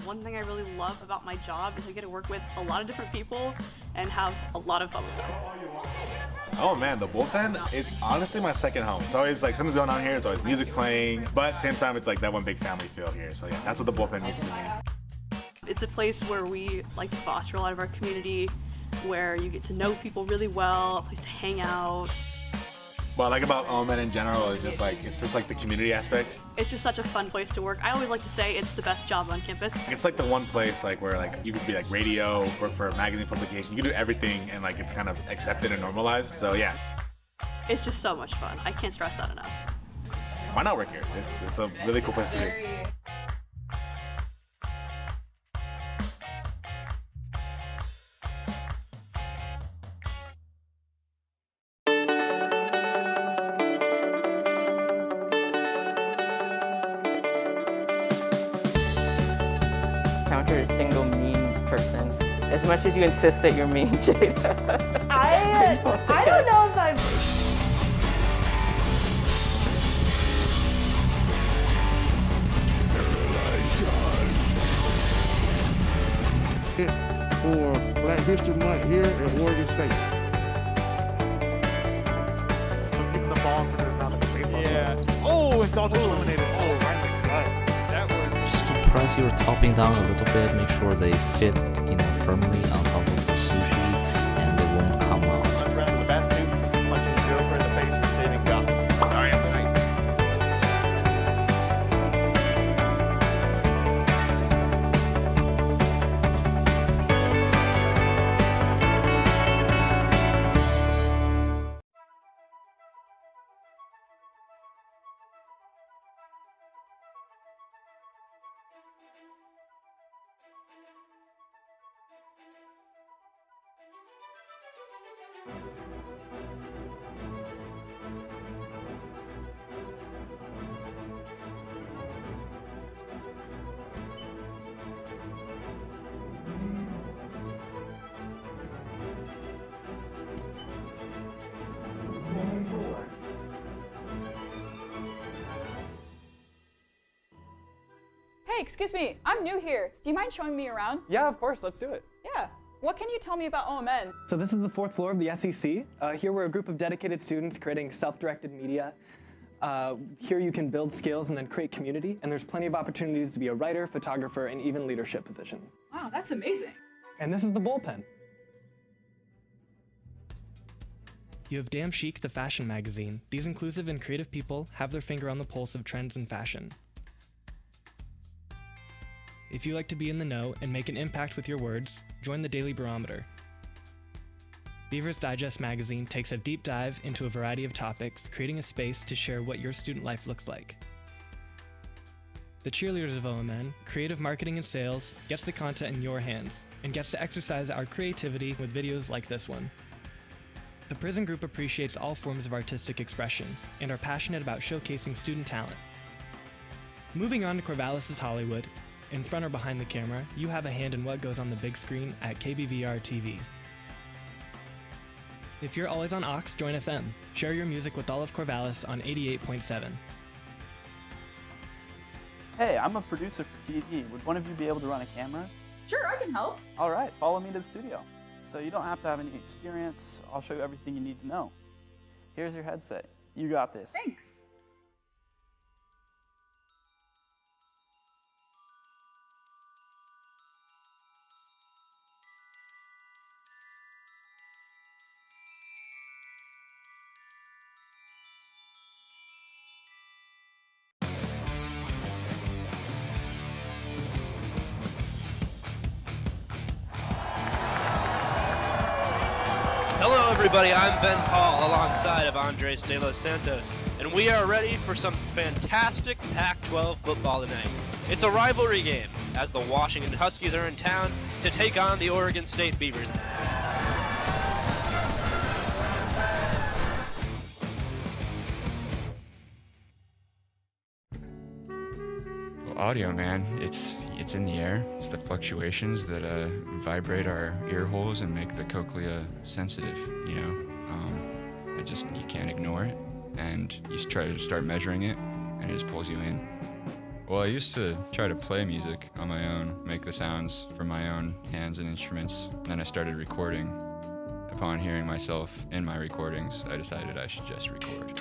One thing I really love about my job is I get to work with a lot of different people and have a lot of fun with them. Oh man, the bullpen, it's honestly my second home. It's always like something's going on here, it's always music playing, but at the same time it's like that one big family feel here. So yeah, that's what the bullpen means to me. It's a place where we like to foster a lot of our community, where you get to know people really well, a place to hang out. What I like about OMN in general is just like, it's just like the community aspect. It's just such a fun place to work. I always like to say it's the best job on campus. It's like the one place like where like you could be like radio, work for a magazine publication, you can do everything and like it's kind of accepted and normalized, so yeah. It's just so much fun. I can't stress that enough. Why not work here? It's a really cool place to be. Encounter a single mean person. As much as you insist that you're mean, Jada. I don't know if I'm... For Black History Month here at Oregon State. Keeping the ball for there's not a baseball. Yeah. Oh, it's all just eliminated. Oh, right in the gut. That was... Just to press your topping down a little bit, make sure they fit, firmly on top of the sushi and they won't come out. Runs around to the bat suit, punching Joker in the face and saving God. All right, Hey, excuse me, I'm new here. Do you mind showing me around? Yeah, of course, let's do it. Yeah. What can you tell me about OMN? So this is the 4th floor of the SEC. Here we're a group of dedicated students creating self-directed media. Here you can build skills and then create community, and there's plenty of opportunities to be a writer, photographer, and even leadership position. Wow, that's amazing. And this is the bullpen. You have Damn Chic, the fashion magazine. These inclusive and creative people have their finger on the pulse of trends in fashion. If you like to be in the know and make an impact with your words, join the Daily Barometer. Beaver's Digest magazine takes a deep dive into a variety of topics, creating a space to share what your student life looks like. The cheerleaders of OMN, creative marketing and sales, gets the content in your hands and gets to exercise our creativity with videos like this one. The Prison Group appreciates all forms of artistic expression and are passionate about showcasing student talent. Moving on to Corvallis' Hollywood, in front or behind the camera, you have a hand in what goes on the big screen at KBVR TV. If you're always on Aux, join FM. Share your music with all of Corvallis on 88.7. Hey, I'm a producer for TV. Would one of you be able to run a camera? Sure, I can help. All right, follow me to the studio. So you don't have to have any experience. I'll show you everything you need to know. Here's your headset. You got this. Thanks. Hello everybody, I'm Ben Paul alongside of Andres de los Santos, and we are ready for some fantastic Pac-12 football tonight. It's a rivalry game, as the Washington Huskies are in town to take on the Oregon State Beavers. Audio, man, it's in the air. It's the fluctuations that vibrate our ear holes and make the cochlea sensitive, you know. You can't ignore it, and you try to start measuring it, and it just pulls you in. Well, I used to try to play music on my own, make the sounds from my own hands and instruments. Then I started recording. Upon hearing myself in my recordings, I decided I should just record.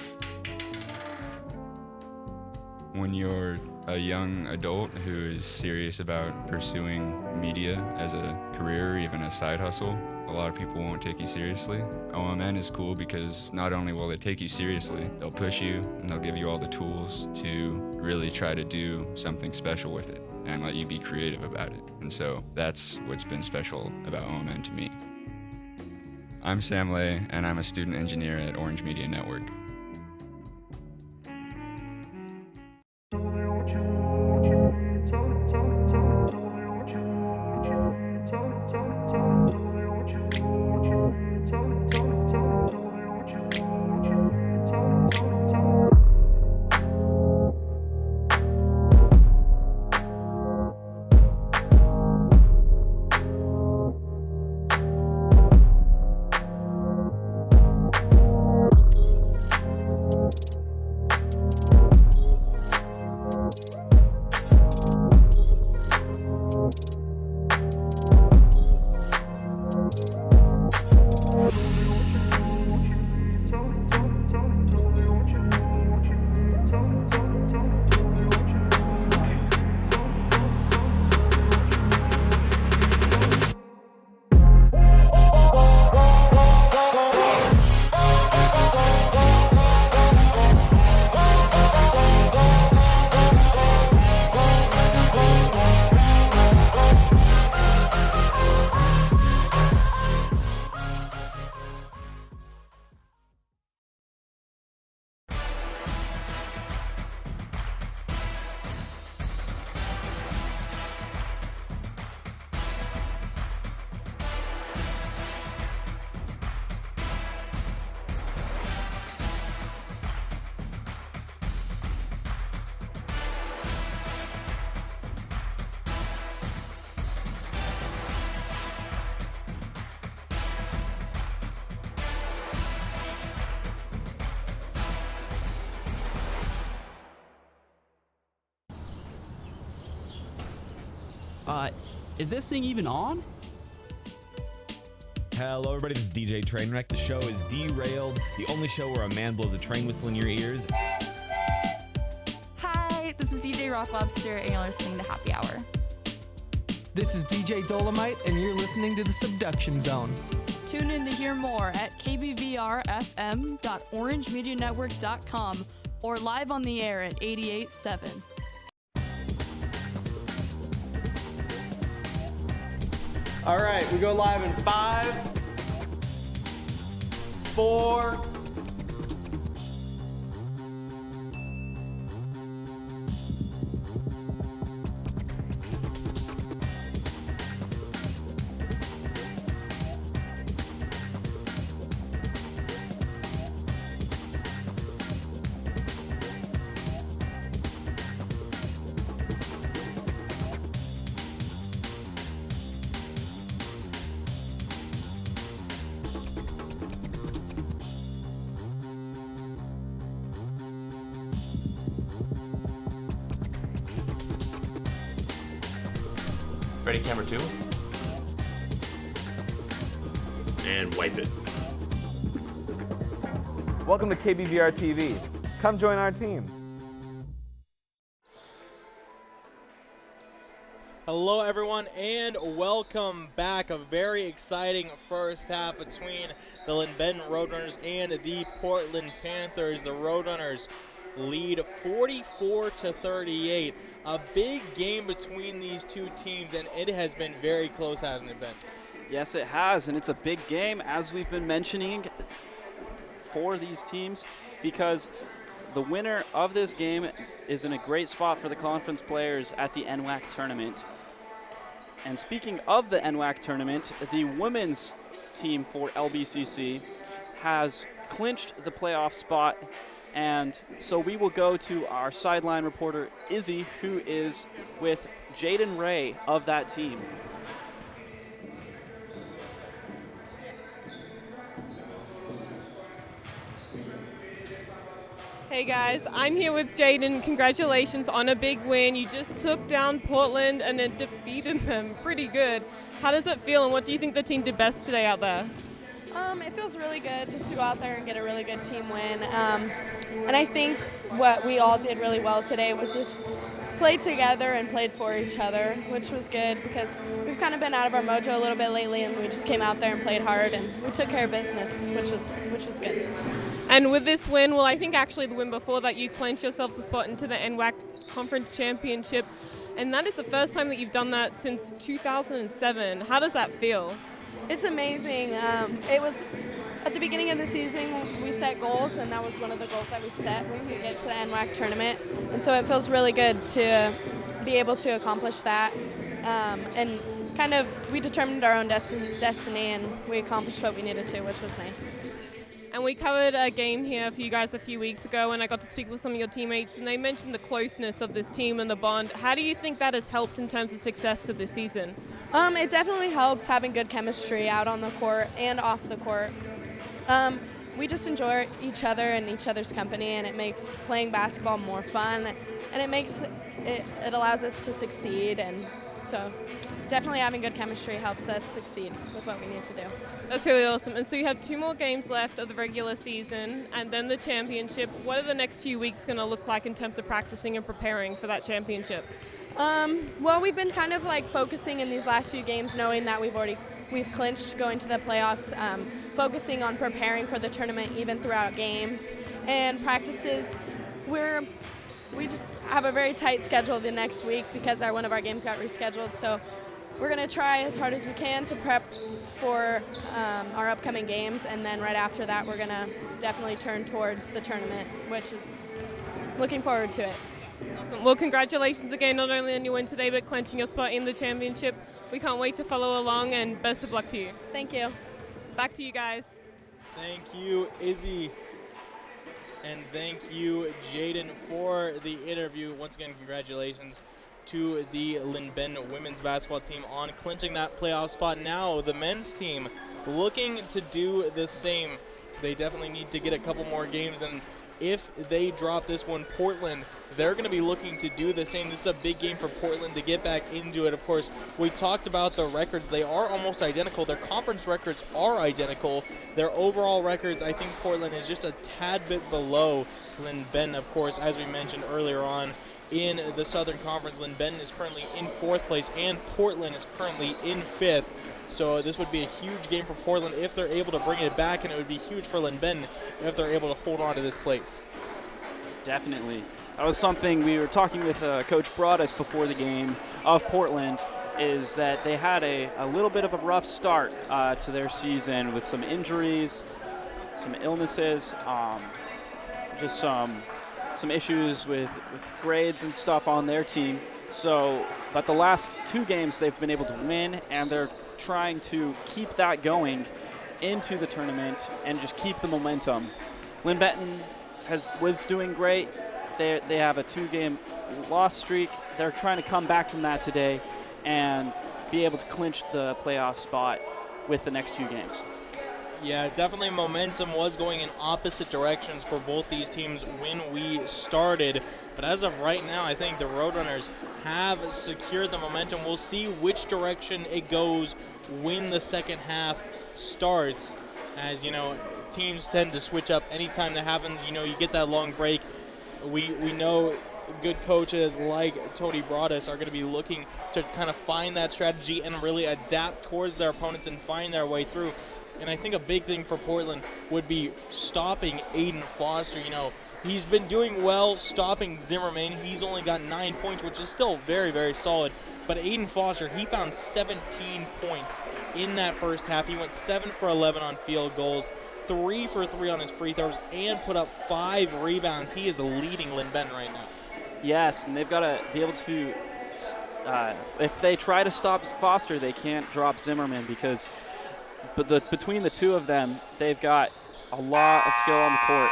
When you're a young adult who is serious about pursuing media as a career or even a side hustle, a lot of people won't take you seriously. OMN is cool because not only will they take you seriously, they'll push you and they'll give you all the tools to really try to do something special with it and let you be creative about it. And so that's what's been special about OMN to me. I'm Sam Lay, and I'm a student engineer at Orange Media Network. Is this thing even on? Hello everybody, this is DJ Trainwreck. The show is Derailed, the only show where a man blows a train whistle in your ears. Hi, this is DJ Rock Lobster, and you're listening to Happy Hour. This is DJ Dolomite, and you're listening to The Subduction Zone. Tune in to hear more at kbvrfm.orangemedianetwork.com or live on the air at 88.7. All right, we go live in 5, 4, Ready, camera 2. And wipe it. Welcome to KBVR TV. Come join our team. Hello everyone and welcome back. A very exciting first half between the Linn-Benton Roadrunners and the Portland Panthers. The Roadrunners lead 44-38. A big game between these two teams, and it has been very close, hasn't it, Ben? Yes, it has, and it's a big game, as we've been mentioning, for these teams, because the winner of this game is in a great spot for the conference players at the NWAC tournament. And speaking of the NWAC tournament, the women's team for LBCC has clinched the playoff spot, and so we will go to our sideline reporter, Issy, who is with Jaden Ray of that team. Hey guys, I'm here with Jaden. Congratulations on a big win. You just took down Portland and then defeated them pretty good. How does it feel, and what do you think the team did best today out there? It feels really good just to go out there and get a really good team win. And I think what we all did really well today was just play together and played for each other, which was good because we've kind of been out of our mojo a little bit lately, and we just came out there and played hard, and we took care of business, which was good. And with this win, well, I think actually the win before that, you clinched yourselves a spot into the NWAC Conference Championship, and that is the first time that you've done that since 2007. How does that feel? It's amazing. It was at the beginning of the season we set goals, and that was one of the goals that we set was to get to the NWAC tournament, and so it feels really good to be able to accomplish that. And kind of we determined our own destiny, and we accomplished what we needed to, which was nice. And we covered a game here for you guys a few weeks ago, and I got to speak with some of your teammates, and they mentioned the closeness of this team and the bond. How do you think that has helped in terms of success for this season? It definitely helps having good chemistry out on the court and off the court. We just enjoy each other and each other's company, and it makes playing basketball more fun, and it allows us to succeed, and so definitely having good chemistry helps us succeed with what we need to do. That's really awesome. And so you have 2 more games left of the regular season and then the championship. What are the next few weeks going to look like in terms of practicing and preparing for that championship? Well, we've been kind of like focusing in these last few games, knowing that we've clinched going to the playoffs, focusing on preparing for the tournament even throughout games. And practices, we just have a very tight schedule the next week because one of our games got rescheduled. So we're going to try as hard as we can to prep for our upcoming games, and then right after that we're going to definitely turn towards the tournament, which is looking forward to it. Awesome. Well, congratulations again, not only on your win today, but clinching your spot in the championship. We can't wait to follow along, and best of luck to you. Thank you. Back to you guys. Thank you, Issy. And thank you, Jaden, for the interview. Once again, congratulations to the Linn-Benton women's basketball team on clinching that playoff spot. Now the men's team looking to do the same. They definitely need to get a couple more games, and if they drop this one, Portland, they're going to be looking to do the same. This is a big game for Portland to get back into it. Of course, we talked about the records. They are almost identical. Their conference records are identical. Their overall records, I think Portland is just a tad bit below Linn-Benton. Of course, as we mentioned earlier on, in the Southern Conference, Linn-Benton is currently in 4th place, and Portland is currently in 5th. So this would be a huge game for Portland if they're able to bring it back, and it would be huge for Linn-Benton if they're able to hold on to this place. Definitely. That was something we were talking with Coach Broadus before the game of Portland, is that they had a little bit of a rough start to their season with some injuries, some illnesses, just some issues with grades and stuff on their team. So, but the last 2 games they've been able to win, and they're trying to keep that going into the tournament and just keep the momentum. Linn-Benton was doing great. They have a 2-game loss streak. They're trying to come back from that today and be able to clinch the playoff spot with the next 2 games. Yeah, definitely momentum was going in opposite directions for both these teams when we started. But as of right now, I think the Roadrunners, have secured the momentum. We'll see which direction it goes when the second half starts. As you know, teams tend to switch up anytime that happens. You know, you get that long break. We know good coaches like Tony Broadus are going to be looking to kind of find that strategy and really adapt towards their opponents and find their way through. And I think a big thing for Portland would be stopping Aiden Foster. You know, he's been doing well stopping Zimmerman. He's only got 9 points, which is still very, very solid. But Aiden Foster, he found 17 points in that first half. He went 7 for 11 on field goals, 3 for 3 on his free throws, and put up 5 rebounds. He is leading Linn-Benton right now. Yes, and they've got to be able to, if they try to stop Foster, they can't drop Zimmerman because between the two of them, they've got a lot of skill on the court.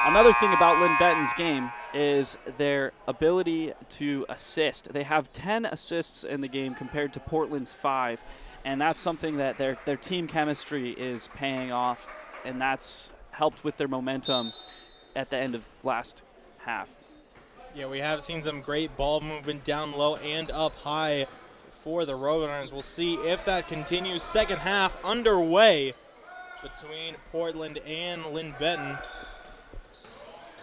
Another thing about Linn-Benton's game is their ability to assist. They have 10 assists in the game compared to Portland's 5, and that's something that their team chemistry is paying off, and that's helped with their momentum at the end of last half. Yeah, we have seen some great ball movement down low and up high for the Roadrunners. We'll see if that continues. Second half underway between Portland and Linn-Benton.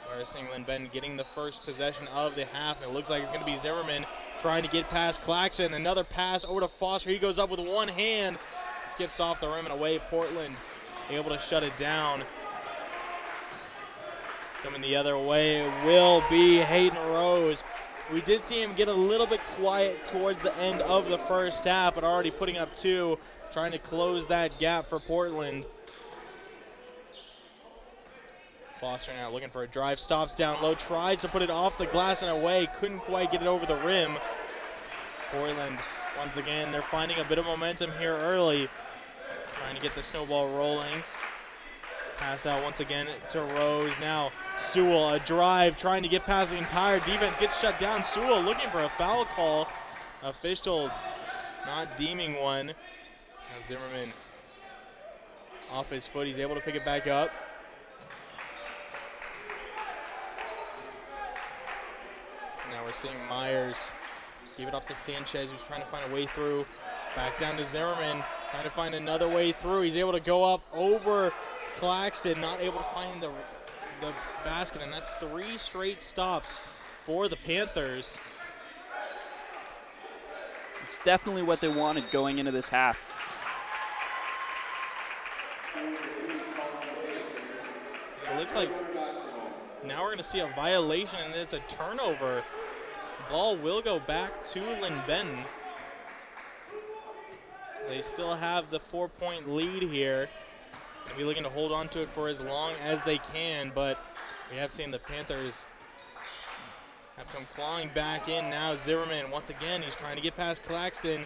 We're seeing Linn-Benton getting the first possession of the half. It looks like it's going to be Zimmerman trying to get past Claxton. Another pass over to Foster. He goes up with one hand, skips off the rim and away. Portland able to shut it down. Coming the other way will be Hayden Rose. We did see him get a little bit quiet towards the end of the first half, but already putting up 2, trying to close that gap for Portland. Foster now looking for a drive, stops down low, tries to put it off the glass and away, couldn't quite get it over the rim. Portland, once again, they're finding a bit of momentum here early, trying to get the snowball rolling. Pass out once again to Rose. Now Sewell, a drive, trying to get past the entire defense, gets shut down. Sewell looking for a foul call. Officials not deeming one. Now Zimmerman off his foot. He's able to pick it back up. Now we're seeing Myers give it off to Sanchez, who's trying to find a way through. Back down to Zimmerman, trying to find another way through. He's able to go up over Claxton, not able to find the basket, and that's 3 straight stops for the Panthers. It's definitely what they wanted going into this half. It looks like now we're going to see a violation, and it's a turnover. Ball will go back to Linn-Benton. They still have the 4-point lead here. They'll be looking to hold on to it for as long as they can, but we have seen the Panthers have come clawing back in. Now Zimmerman, once again, he's trying to get past Claxton.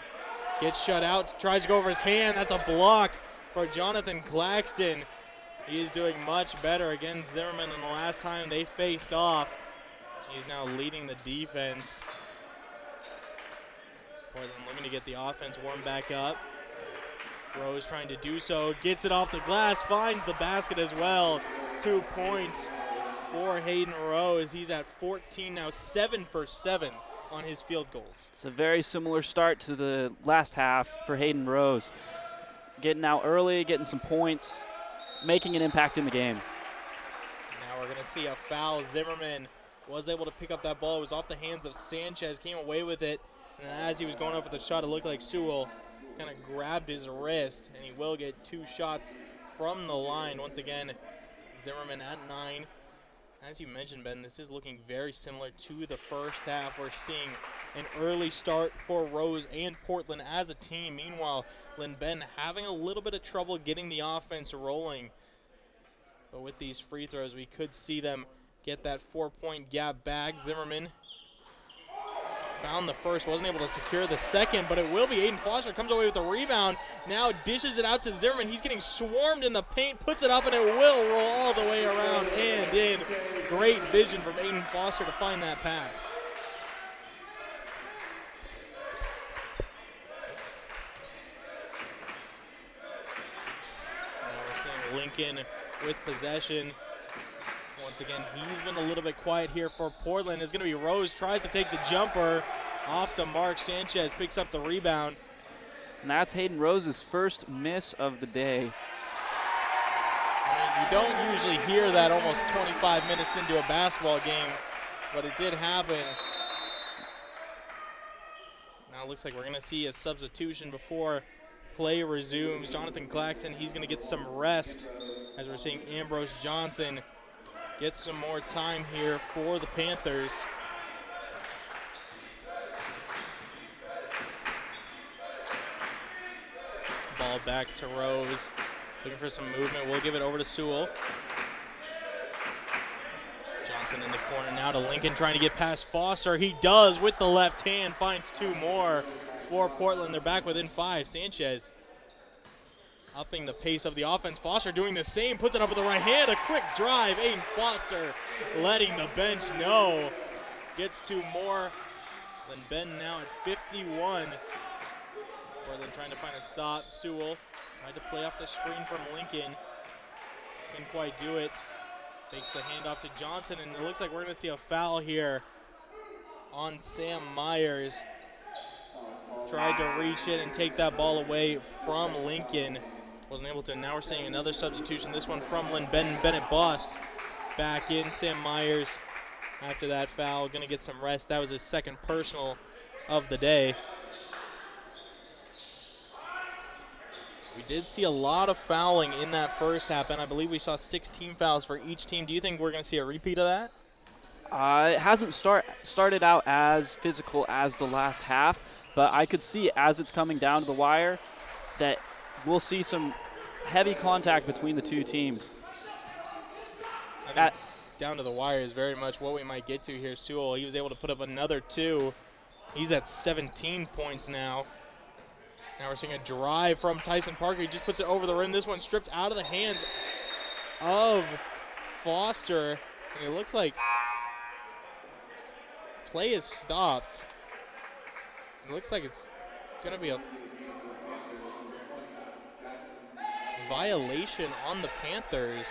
Gets shut out, tries to go over his hand. That's a block for Jonathan Claxton. He is doing much better against Zimmerman than the last time they faced off. He's now leading the defense. Portland looking to get the offense warmed back up. Rose trying to do so, gets it off the glass, finds the basket as well. 2 points for Hayden Rose. He's at 14 now, 7 for 7 on his field goals. It's a very similar start to the last half for Hayden Rose. Getting out early, getting some points, making an impact in the game. Now we're going to see a foul. Zimmerman was able to pick up that ball. It was off the hands of Sanchez, came away with it. And as he was going up for the shot, it looked like Sewell kind of grabbed his wrist, and he will get 2 shots from the line. Once again, Zimmerman at 9. As you mentioned, Ben, this is looking very similar to the first half. We're seeing an early start for Rose and Portland as a team. Meanwhile, Linn-Benton having a little bit of trouble getting the offense rolling. But with these free throws, we could see them get that 4-point gap back. Zimmerman found the first, wasn't able to secure the second, but it will be Aiden Foster, comes away with the rebound, now dishes it out to Zimmerman. He's getting swarmed in the paint, puts it up, and it will roll all the way around and in. Great vision from Aiden Foster to find that pass. Now we're seeing Lincoln with possession. Once again, he's been a little bit quiet here for Portland. It's going to be Rose, tries to take the jumper, off the mark. Sanchez picks up the rebound. And that's Hayden Rose's first miss of the day. I mean, you don't usually hear that almost 25 minutes into a basketball game, but it did happen. Now it looks like we're going to see a substitution before play resumes. Jonathan Claxton, he's going to get some rest as we're seeing Ambrose Johnson get some more time here for the Panthers. Ball back to Rose, looking for some movement. We'll give it over to Sewell. Johnson in the corner now to Lincoln, trying to get past Foster. He does with the left hand, finds 2 more for Portland. They're back within 5. Sanchez upping the pace of the offense. Foster doing the same, puts it up with the right hand. A quick drive. Aiden Foster letting the bench know. Gets 2 more. Linn-Benton now at 51. Portland trying to find a stop. Sewell tried to play off the screen from Lincoln. Didn't quite do it. Takes the handoff to Johnson, and it looks like we're going to see a foul here on Sam Myers. Tried to reach it and take that ball away from Lincoln. Wasn't able to. Now we're seeing another substitution. This one from Linn-Benton. Bennett Bust back in. Sam Myers after that foul going to get some rest. That was his second personal of the day. We did see a lot of fouling in that first half, and I believe we saw 16 fouls for each team. Do you think we're going to see a repeat of that? It hasn't started out as physical as the last half, but I could see as it's coming down to the wire that we'll see some heavy contact between the two teams. I think down to the wire is very much what we might get to here. Sewell, he was able to put up another 2. He's at 17 points now. Now we're seeing a drive from Tyson Parker. He just puts it over the rim. This one stripped out of the hands of Foster. And it looks like play is stopped. It looks like it's going to be a violation on the Panthers.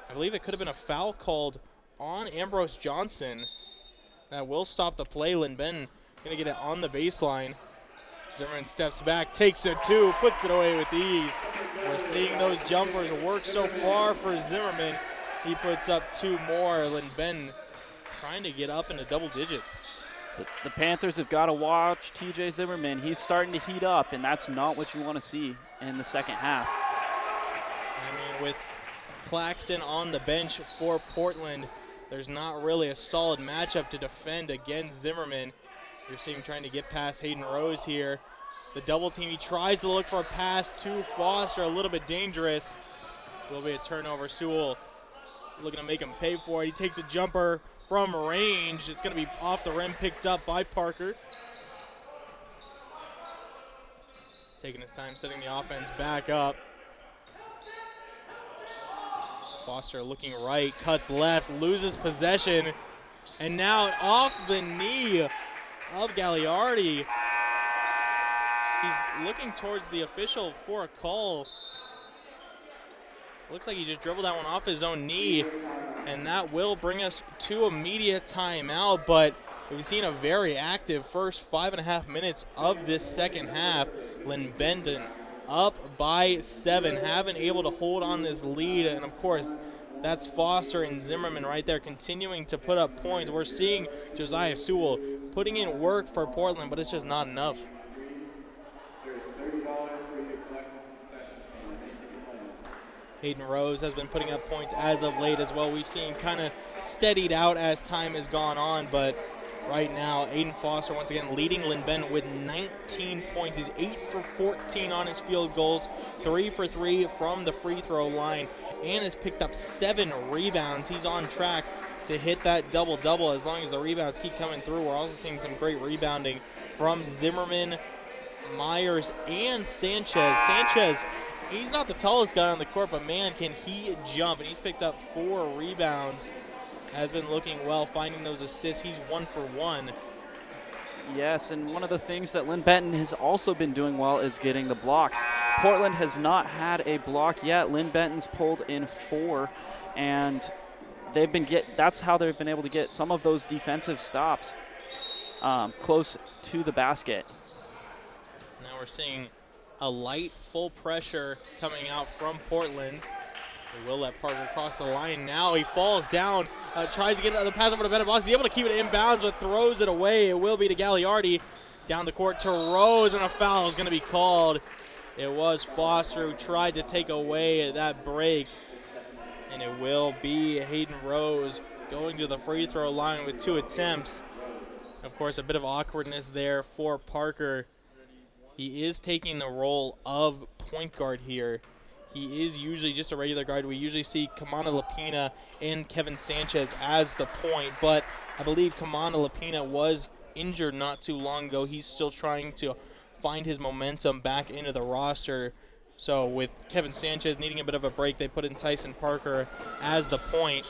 I believe it could have been a foul called on Ambrose Johnson. That will stop the play. Linn-Benton going to get it on the baseline. Zimmerman steps back, takes a 2, puts it away with ease. We're seeing those jumpers work so far for Zimmerman. He puts up 2 more. Linn-Benton trying to get up into double digits. The Panthers have got to watch TJ Zimmerman. He's starting to heat up, and that's not what you want to see in the second half. I mean, with Claxton on the bench for Portland, there's not really a solid matchup to defend against Zimmerman. You're seeing him trying to get past Hayden Rose here. The double team, he tries to look for a pass to Foster, a little bit dangerous. Will be a turnover. Sewell looking to make him pay for it. He takes a jumper from range. It's going to be off the rim, picked up by Parker. Taking his time, setting the offense back up. Foster looking right, cuts left, loses possession. And now off the knee of Gagliardi. He's looking towards the official for a call. Looks like he just dribbled that one off his own knee, and that will bring us to immediate timeout, but we've seen a very active first 5.5 minutes of this second half. Linn-Benton up by 7, haven't able to hold on this lead, and of course, that's Foster and Zimmerman right there continuing to put up points. We're seeing Josiah Sewell putting in work for Portland, but it's just not enough. Hayden Rose has been putting up points as of late as well. We've seen kind of steadied out as time has gone on, but right now, Aiden Foster once again leading Linn-Benton with 19 points. He's 8 for 14 on his field goals, 3 for 3 from the free throw line, and has picked up 7 rebounds. He's on track to hit that double-double as long as the rebounds keep coming through. We're also seeing some great rebounding from Zimmerman, Myers, and Sanchez. Sanchez, he's not the tallest guy on the court, but man, can he jump, and he's picked up 4 rebounds. Has been looking well, finding those assists. He's 1 for 1. Yes, and one of the things that Linn-Benton has also been doing well is getting the blocks. Portland has not had a block yet. Linn-Benton's pulled in 4, and they've been that's how they've been able to get some of those defensive stops. close to the basket. Now we're seeing a light full pressure coming out from Portland. They will let Parker cross the line. Now he falls down, tries to get the pass over to Bennett. He's able to keep it inbounds, but throws it away. It will be to Gagliardi. Down the court to Rose, and a foul is going to be called. It was Foster who tried to take away that break, and it will be Hayden Rose going to the free throw line with 2 attempts. Of course, a bit of awkwardness there for Parker. He is taking the role of point guard here. He is usually just a regular guard. We usually see Kamana Lapina and Kevin Sanchez as the point, but I believe Kamana Lapina was injured not too long ago. He's still trying to find his momentum back into the roster. So with Kevin Sanchez needing a bit of a break, they put in Tyson Parker as the point.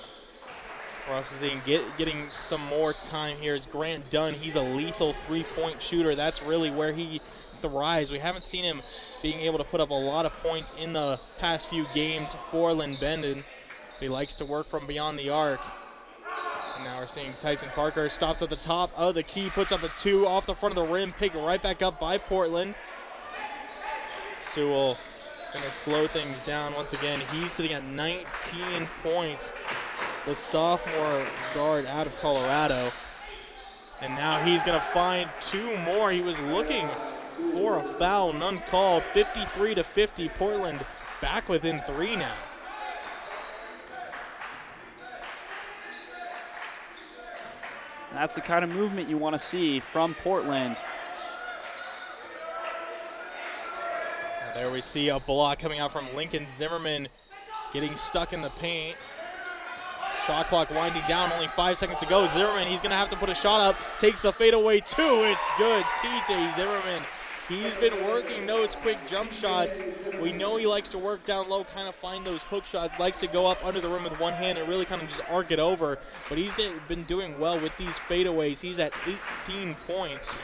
We're also seeing getting some more time here is Grant Dunn. He's a lethal three-point shooter. That's really where he thrives. We haven't seen him being able to put up a lot of points in the past few games for Linn-Benton. He likes to work from beyond the arc. And now we're seeing Tyson Parker stops at the top of the key, puts up a 2 off the front of the rim, picked right back up by Portland. Sewell going to slow things down once again. He's sitting at 19 points, the sophomore guard out of Colorado. And now he's going to find 2 more. He was looking for a foul, none called. 53-50, Portland back within 3 now. That's the kind of movement you want to see from Portland. There we see a block coming out from Lincoln Zimmerman, getting stuck in the paint. Shot clock winding down, only 5 seconds to go. Zimmerman, he's going to have to put a shot up, takes the fadeaway 2. It's good. TJ Zimmerman, he's been working those quick jump shots. We know he likes to work down low, kind of find those hook shots, likes to go up under the rim with one hand and really kind of just arc it over. But he's been doing well with these fadeaways. He's at 18 points.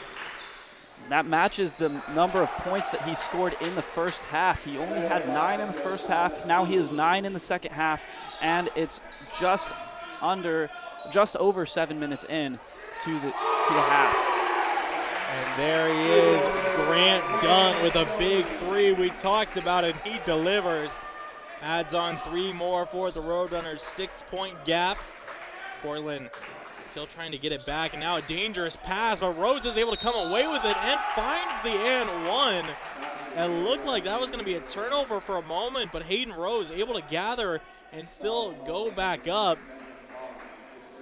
That matches the number of points that he scored in the first half. He only had 9 in the first half. Now he has 9 in the second half, and it's just over 7 minutes in to the half. And there he is, Grant Dunn with a big 3. We talked about it. He delivers. Adds on 3 more for the Roadrunners. 6-point gap. Portland still trying to get it back, and now a dangerous pass, but Rose is able to come away with it and finds the and one. It looked like that was going to be a turnover for a moment, but Hayden Rose able to gather and still go back up.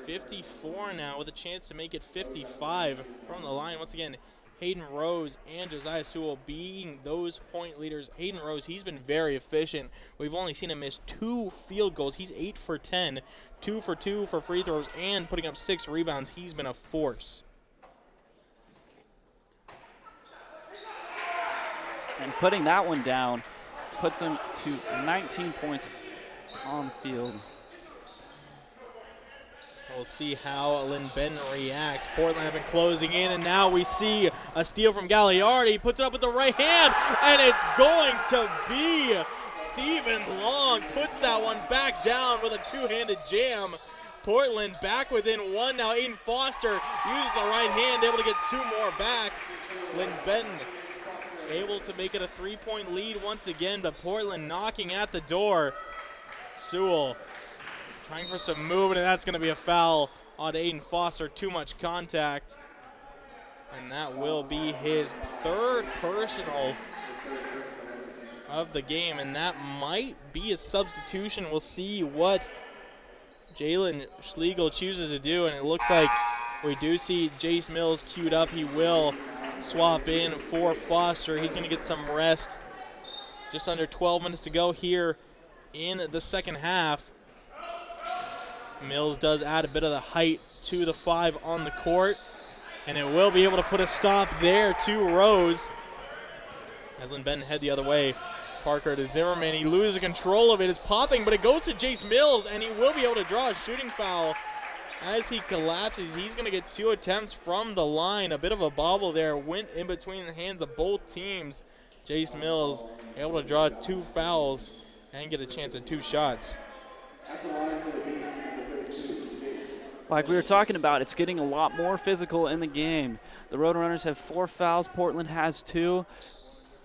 54 now with a chance to make it 55 from the line. Once again, Hayden Rose and Josiah Sewell being those point leaders. Hayden Rose, he's been very efficient. We've only seen him miss 2 field goals. He's 8 for 10. 2 for 2 for free throws, and putting up 6 rebounds. He's been a force. And putting that one down puts him to 19 points on the field. We'll see how Linn-Benton reacts. Portland have been closing in, and now we see a steal from Gagliardi. Puts it up with the right hand, and it's going to be Stephen Long. Puts that one back down with a 2-handed jam. Portland back within 1 now. Aiden Foster uses the right hand, able to get 2 more back. Linn-Benton able to make it a 3-point lead once again, but Portland knocking at the door. Sewell trying for some movement, and that's going to be a foul on Aiden Foster. Too much contact. And that will be his 3rd personal of the game, and that might be a substitution. We'll see what Jalen Schlegel chooses to do, and it looks like we do see Jace Mills queued up. He will swap in for Foster. He's going to get some rest. Just under 12 minutes to go here in the second half. Mills does add a bit of the height to the 5 on the court, and it will be able to put a stop there to Rose. As Linn-Benton head the other way. Parker to Zimmerman. He loses control of it. It's popping, but it goes to Jace Mills, and he will be able to draw a shooting foul. As he collapses, he's going to get 2 attempts from the line. A bit of a bobble there. Went in between the hands of both teams. Jace Mills able to draw 2 fouls and get a chance at 2 shots. Like we were talking about, it's getting a lot more physical in the game. The Roadrunners have 4 fouls. Portland has 2.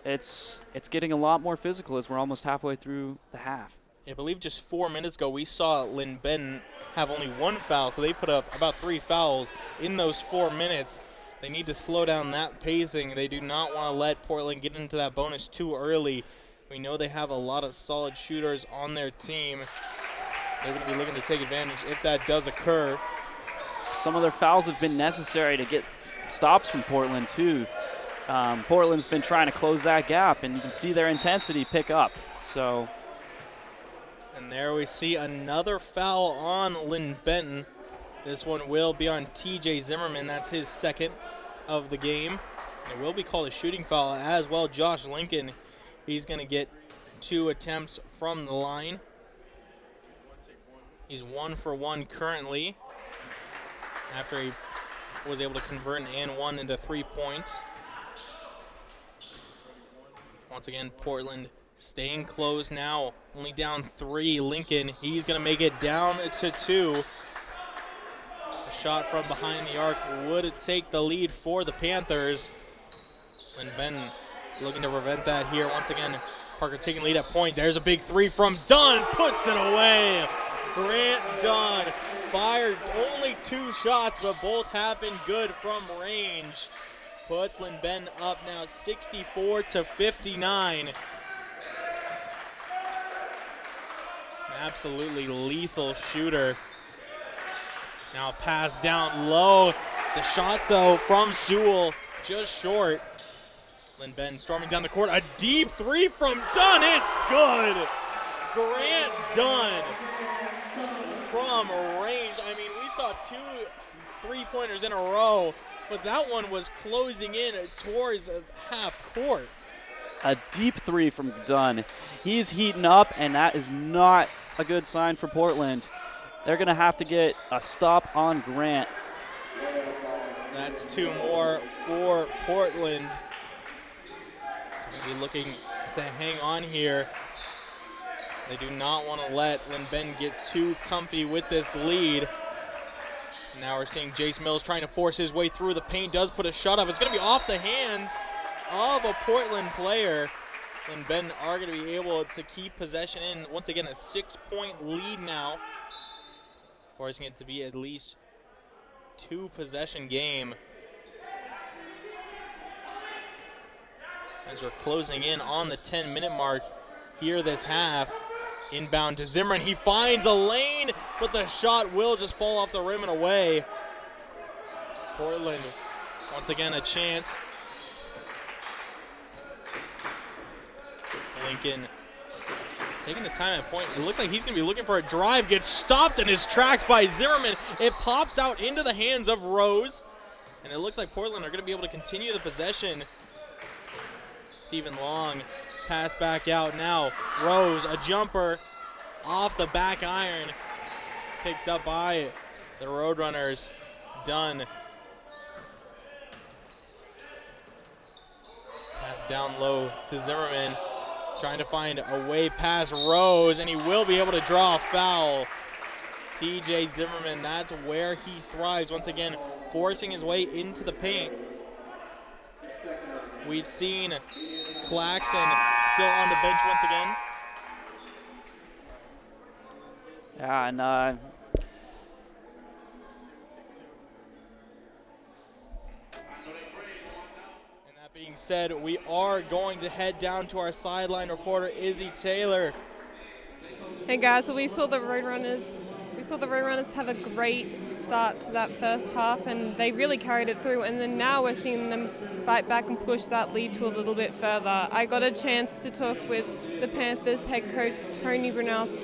It's getting a lot more physical as we're almost halfway through the half. I believe just 4 minutes ago we saw Linn-Benton have only 1 foul, so they put up about 3 fouls in those 4 minutes. They need to slow down that pacing. They do not want to let Portland get into that bonus too early. We know they have a lot of solid shooters on their team. They're going to be looking to take advantage if that does occur. Some of their fouls have been necessary to get stops from Portland too. Portland's been trying to close that gap, and you can see their intensity pick up. So, and there we see another foul on Linn-Benton. This one will be on TJ Zimmerman. That's his 2nd of the game. It will be called a shooting foul as well. Josh Lincoln, he's going to get 2 attempts from the line. He's 1 for 1 currently after he was able to convert an and 1 into 3 points. Once again, Portland staying close now, only down 3. Lincoln, he's going to make it down to 2. A shot from behind the arc would take the lead for the Panthers. Linn-Benton looking to prevent that here. Once again, Parker taking lead at point. There's a big 3 from Dunn, puts it away. Grant Dunn fired only 2 shots, but both have been good from range. Puts Linn-Benton up now 64-59. Absolutely lethal shooter. Now pass down low. The shot though from Sewell just short. Linn-Benton storming down the court. A deep 3 from Dunn. It's good. Grant Dunn from range. I mean, we saw 2 3-pointers in a row, but that one was closing in towards half court. A deep 3 from Dunn. He's heating up, and that is not a good sign for Portland. They're going to have to get a stop on Grant. That's 2 more for Portland. They'll be looking to hang on here. They do not want to let Linn-Benton get too comfy with this lead. Now we're seeing Jace Mills trying to force his way through the paint. Does put a shot up. It's going to be off the hands of a Portland player. Linn-Benton are going to be able to keep possession in. Once again, a 6-point lead now, forcing it to be at least 2-possession game. As we're closing in on the 10-minute mark here this half. Inbound to Zimmerman. He finds a lane, but the shot will just fall off the rim and away. Portland, once again, a chance. Lincoln taking his time at point. It looks like he's going to be looking for a drive. Gets stopped in his tracks by Zimmerman. It pops out into the hands of Rose. And it looks like Portland are going to be able to continue the possession. Stephen Long, pass back out now. Rose, a jumper off the back iron. Picked up by the Roadrunners. Dunn. Pass down low to Zimmerman. Trying to find a way past Rose, and he will be able to draw a foul. TJ Zimmerman, that's where he thrives. Once again, forcing his way into the paint. We've seen Claxton still on the bench once again. Yeah, and that being said, we are going to head down to our sideline reporter, Issy Taylor. Hey guys, so we saw the Roadrunners have a great start to that first half, and they really carried it through, and then now we're seeing them fight back and push that lead to a little bit further. I got a chance to talk with the Panthers head coach Tony Brunels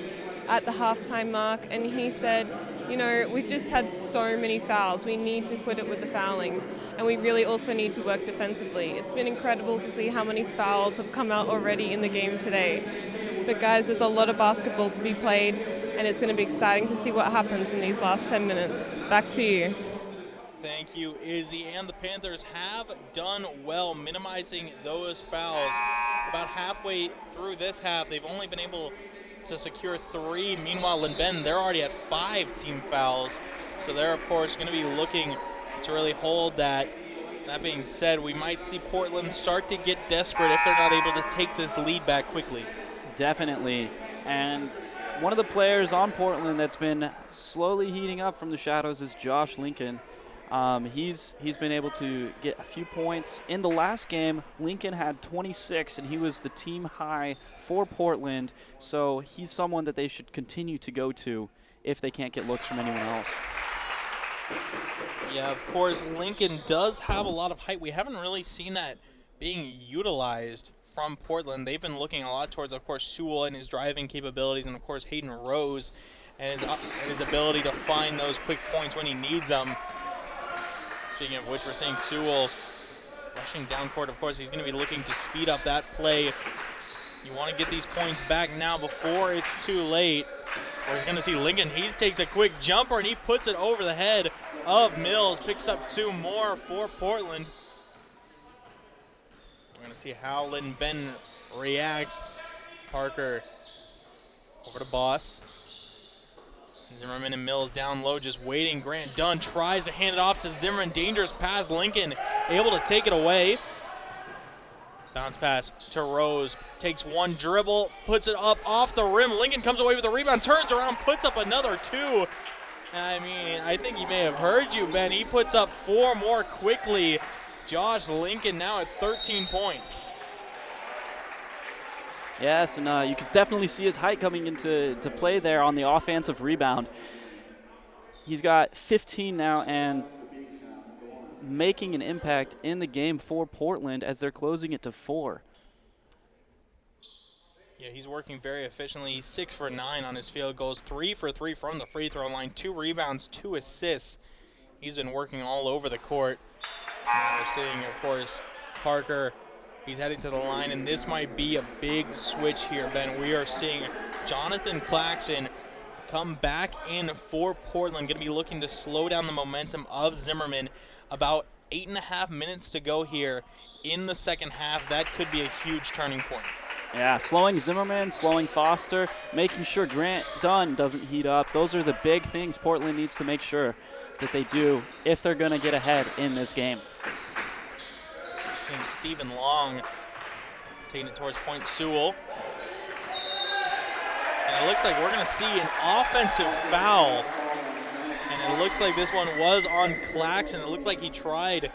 at the halftime mark, and he said, you know, we've just had so many fouls. We need to quit it with the fouling, and we really also need to work defensively. It's been incredible to see how many fouls have come out already in the game today. But guys, there's a lot of basketball to be played, and it's going to be exciting to see what happens in these last 10 minutes. Back to you. Thank you, Issy. And the Panthers have done well minimizing those fouls. About halfway through this half, they've only been able to secure 3. Meanwhile, Linn-Benton, they're already at 5 team fouls. So they're, of course, going to be looking to really hold that. That being said, we might see Portland start to get desperate if they're not able to take this lead back quickly. Definitely. And one of the players on Portland that's been slowly heating up from the shadows is Josh Lincoln. He's been able to get a few points. In the last game, Lincoln had 26, and he was the team high for Portland. So he's someone that they should continue to go to if they can't get looks from anyone else. Yeah, of course, Lincoln does have a lot of height. We haven't really seen that being utilized from Portland. They've been looking a lot towards, of course, Sewell and his driving capabilities, and, of course, Hayden Rose and his ability to find those quick points when he needs them. Speaking of which, we're seeing Sewell rushing down court. Of course, he's going to be looking to speed up that play. You want to get these points back now before it's too late. We're going to see Lincoln. He takes a quick jumper, and he puts it over the head of Mills. Picks up 2 more for Portland. We're going to see how Linn-Benton reacts. Parker over to Boss. Zimmerman and Mills down low, just waiting. Grant Dunn tries to hand it off to Zimmerman. Dangerous pass. Lincoln able to take it away. Bounce pass to Rose. Takes one dribble, puts it up off the rim. Lincoln comes away with the rebound, turns around, puts up another 2. I mean, I think he may have heard you, Ben. He puts up 4 more quickly. Josh Lincoln now at 13 points. Yes, and you can definitely see his height coming into play there on the offensive rebound. He's got 15 now and making an impact in the game for Portland as they're closing it to 4. Yeah, he's working very efficiently. He's 6 for 9 on his field goals, 3 for 3 from the free throw line, 2 rebounds, 2 assists. He's been working all over the court. Now we're seeing, of course, Parker. He's heading to the line, and this might be a big switch here, Ben. We are seeing Jonathan Claxton come back in for Portland. Going to be looking to slow down the momentum of Zimmerman. About 8.5 minutes to go here in the second half. That could be a huge turning point. Yeah, slowing Zimmerman, slowing Foster, making sure Grant Dunn doesn't heat up. Those are the big things Portland needs to make sure that they do if they're going to get ahead in this game. Seeing Stephen Long taking it towards Point Sewell. And it looks like we're going to see an offensive foul. And it looks like this one was on Claxton. It looked like he tried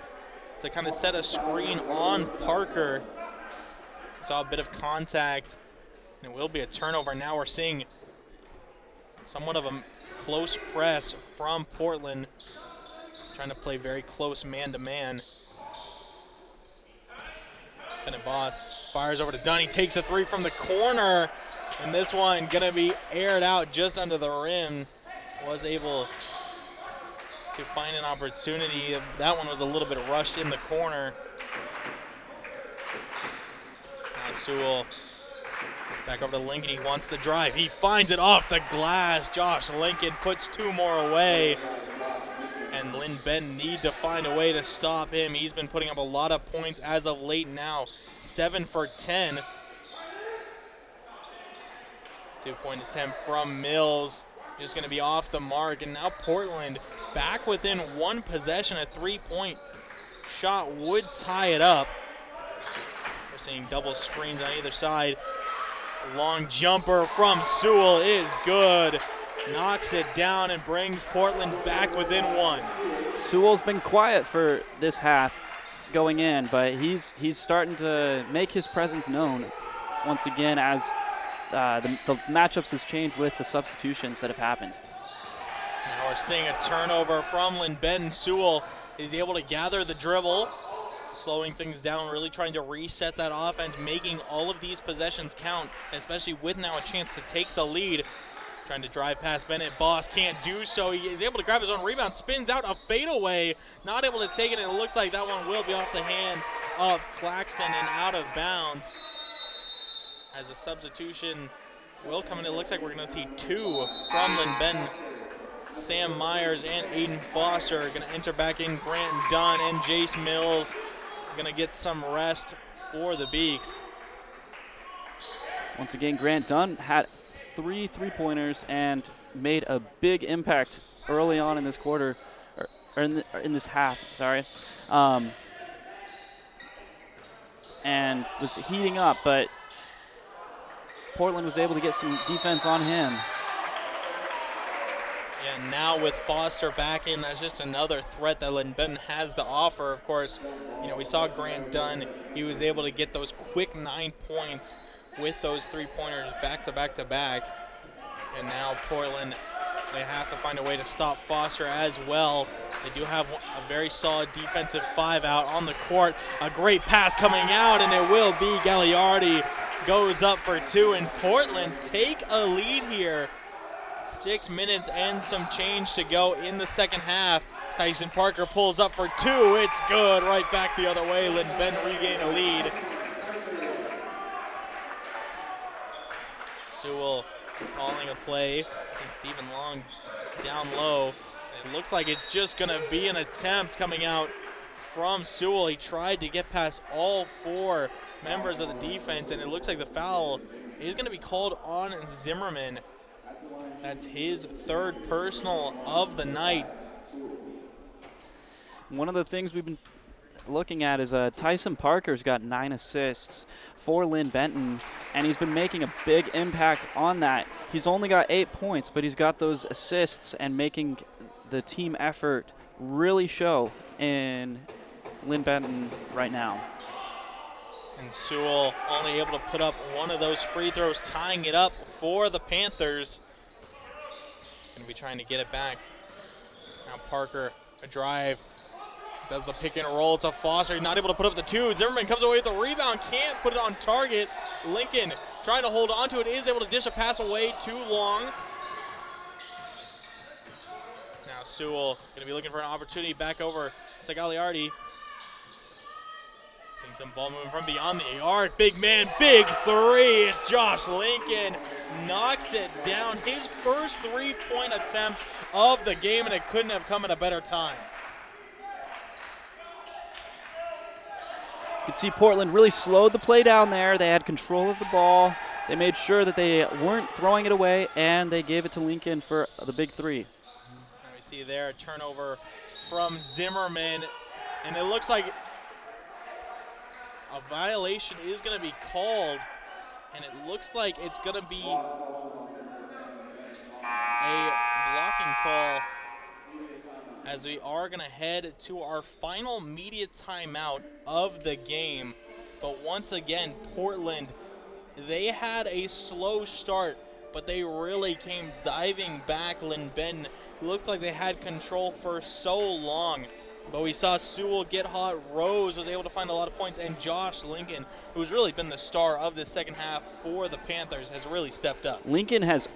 to kind of set a screen on Parker. Saw a bit of contact, and it will be a turnover. Now we're seeing somewhat of a close press from Portland, trying to play very close man-to-man. Bennett Boss fires over to Dunn. He takes a 3 from the corner, and this one going to be aired out just under the rim. Was able to find an opportunity. That one was a little bit rushed in the corner. Now Sewell back over to Lincoln. He wants the drive. He finds it off the glass. Josh Lincoln puts 2 more away. And Linn-Benton need to find a way to stop him. He's been putting up a lot of points as of late now. 7 for 10. 2-point attempt from Mills. Just going to be off the mark. And now Portland back within 1 possession. A 3-point shot would tie it up. We're seeing double screens on either side. Long jumper from Sewell is good. Knocks it down and brings Portland back within 1. Sewell's been quiet for this half going in, but he's starting to make his presence known once again as the matchups has changed with the substitutions that have happened. Now we're seeing a turnover from Linn-Benton. Sewell is able to gather the dribble, slowing things down, really trying to reset that offense, making all of these possessions count, especially with now a chance to take the lead. Trying to drive past Bennett. Boss can't do so. He is able to grab his own rebound, spins out a fadeaway, not able to take it, and it looks like that one will be off the hand of Claxton and out of bounds. As a substitution will come in, it looks like we're going to see 2 from Linn-Benton. Sam Myers and Aiden Foster are going to enter back in. Grant Dunn and Jace Mills going to get some rest for the Beaks. Once again, Grant Dunn had 3 3-pointers and made a big impact early on in this quarter, or in this half, sorry. And was heating up, but Portland was able to get some defense on him. Yeah, now with Foster back in, that's just another threat that Linn-Benton has to offer. Of course, you know, we saw Grant Dunn. He was able to get those quick 9 points with those three-pointers back to back to back. And now Portland, they have to find a way to stop Foster as well. They do have a very solid defensive 5 out on the court. A great pass coming out, and it will be Gagliardi goes up for 2, and Portland take a lead here. 6 minutes and some change to go in the second half. Tyson Parker pulls up for 2. It's good. Right back the other way. Linn-Benton regain a lead. Sewell calling a play. See Stephen Long down low. It looks like it's just going to be an attempt coming out from Sewell. He tried to get past all 4 members of the defense, and it looks like the foul is going to be called on Zimmerman. That's his 3rd personal of the night. One of the things we've been looking at is Tyson Parker's got 9 assists for Linn-Benton, and he's been making a big impact on that. He's only got 8 points, but he's got those assists and making the team effort really show in Linn-Benton right now. And Sewell only able to put up one of those free throws, tying it up for the Panthers. Going to be trying to get it back. Now Parker, a drive, does the pick and roll to Foster. He's not able to put up the 2. Zimmerman comes away with the rebound, can't put it on target. Lincoln trying to hold on to it, is able to dish a pass away too long. Now Sewell going to be looking for an opportunity back over to Gagliardi. Seeing some ball moving from beyond the arc. Big man, big 3. It's Josh Lincoln. Knocks it down. His first 3-point attempt of the game, and it couldn't have come at a better time. You can see Portland really slowed the play down there. They had control of the ball. They made sure that they weren't throwing it away, and they gave it to Lincoln for the big 3. And we see there a turnover from Zimmerman, and it looks like a violation is going to be called, and it looks like it's going to be a blocking call, as we are going to head to our final media timeout of the game. But once again, Portland, they had a slow start, but they really came diving back. Linn-Benton looks like they had control for so long. But we saw Sewell get hot. Rose was able to find a lot of points, and Josh Lincoln, who's really been the star of this second half for the Panthers, has really stepped up. Lincoln has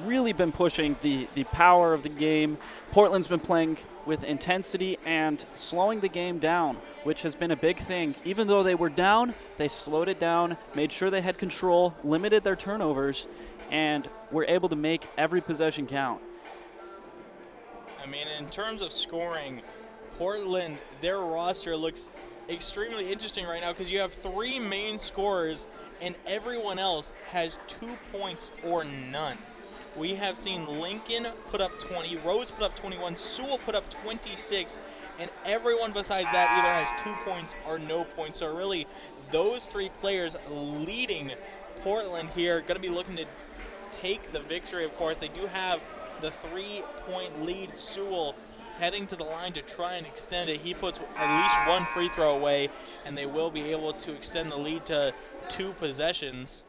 really been pushing the power of the game. Portland's been playing with intensity and slowing the game down, which has been a big thing. Even though they were down, they slowed it down, made sure they had control, limited their turnovers, and were able to make every possession count. I mean, in terms of scoring, Portland, their roster looks extremely interesting right now because you have 3 main scorers and everyone else has 2 points or none. We have seen Lincoln put up 20, Rose put up 21, Sewell put up 26, and everyone besides that either has 2 points or no points. So really, those 3 players leading Portland here, going to be looking to take the victory, of course. They do have the 3-point lead. Sewell heading to the line to try and extend it. He puts at least 1 free throw away, and they will be able to extend the lead to 2 possessions.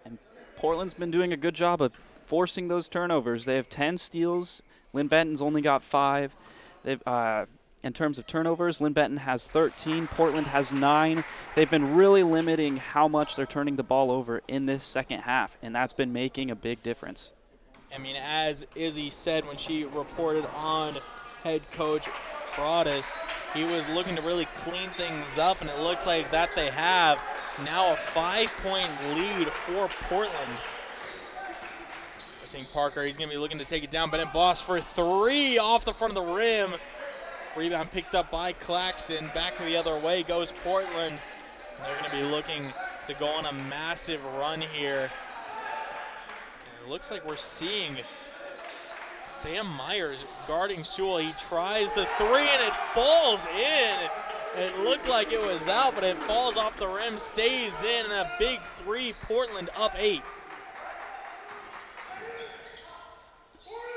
And Portland's been doing a good job of forcing those turnovers. They have 10 steals. Linn-Benton's only got 5. They've, in terms of turnovers, Linn-Benton has 13. Portland has 9. They've been really limiting how much they're turning the ball over in this second half, and that's been making a big difference. I mean, as Issy said when she reported on head coach Broadus, he was looking to really clean things up, and it looks like that they have. Now a 5-point lead for Portland. Seeing Parker, he's going to be looking to take it down. Bennett Boss for 3 off the front of the rim. Rebound picked up by Claxton. Back the other way goes Portland. They're going to be looking to go on a massive run here. And it looks like we're seeing Sam Myers guarding Sewell. He tries the three and it falls in. It looked like it was out, but it falls off the rim, stays in, and a big three, Portland up 8.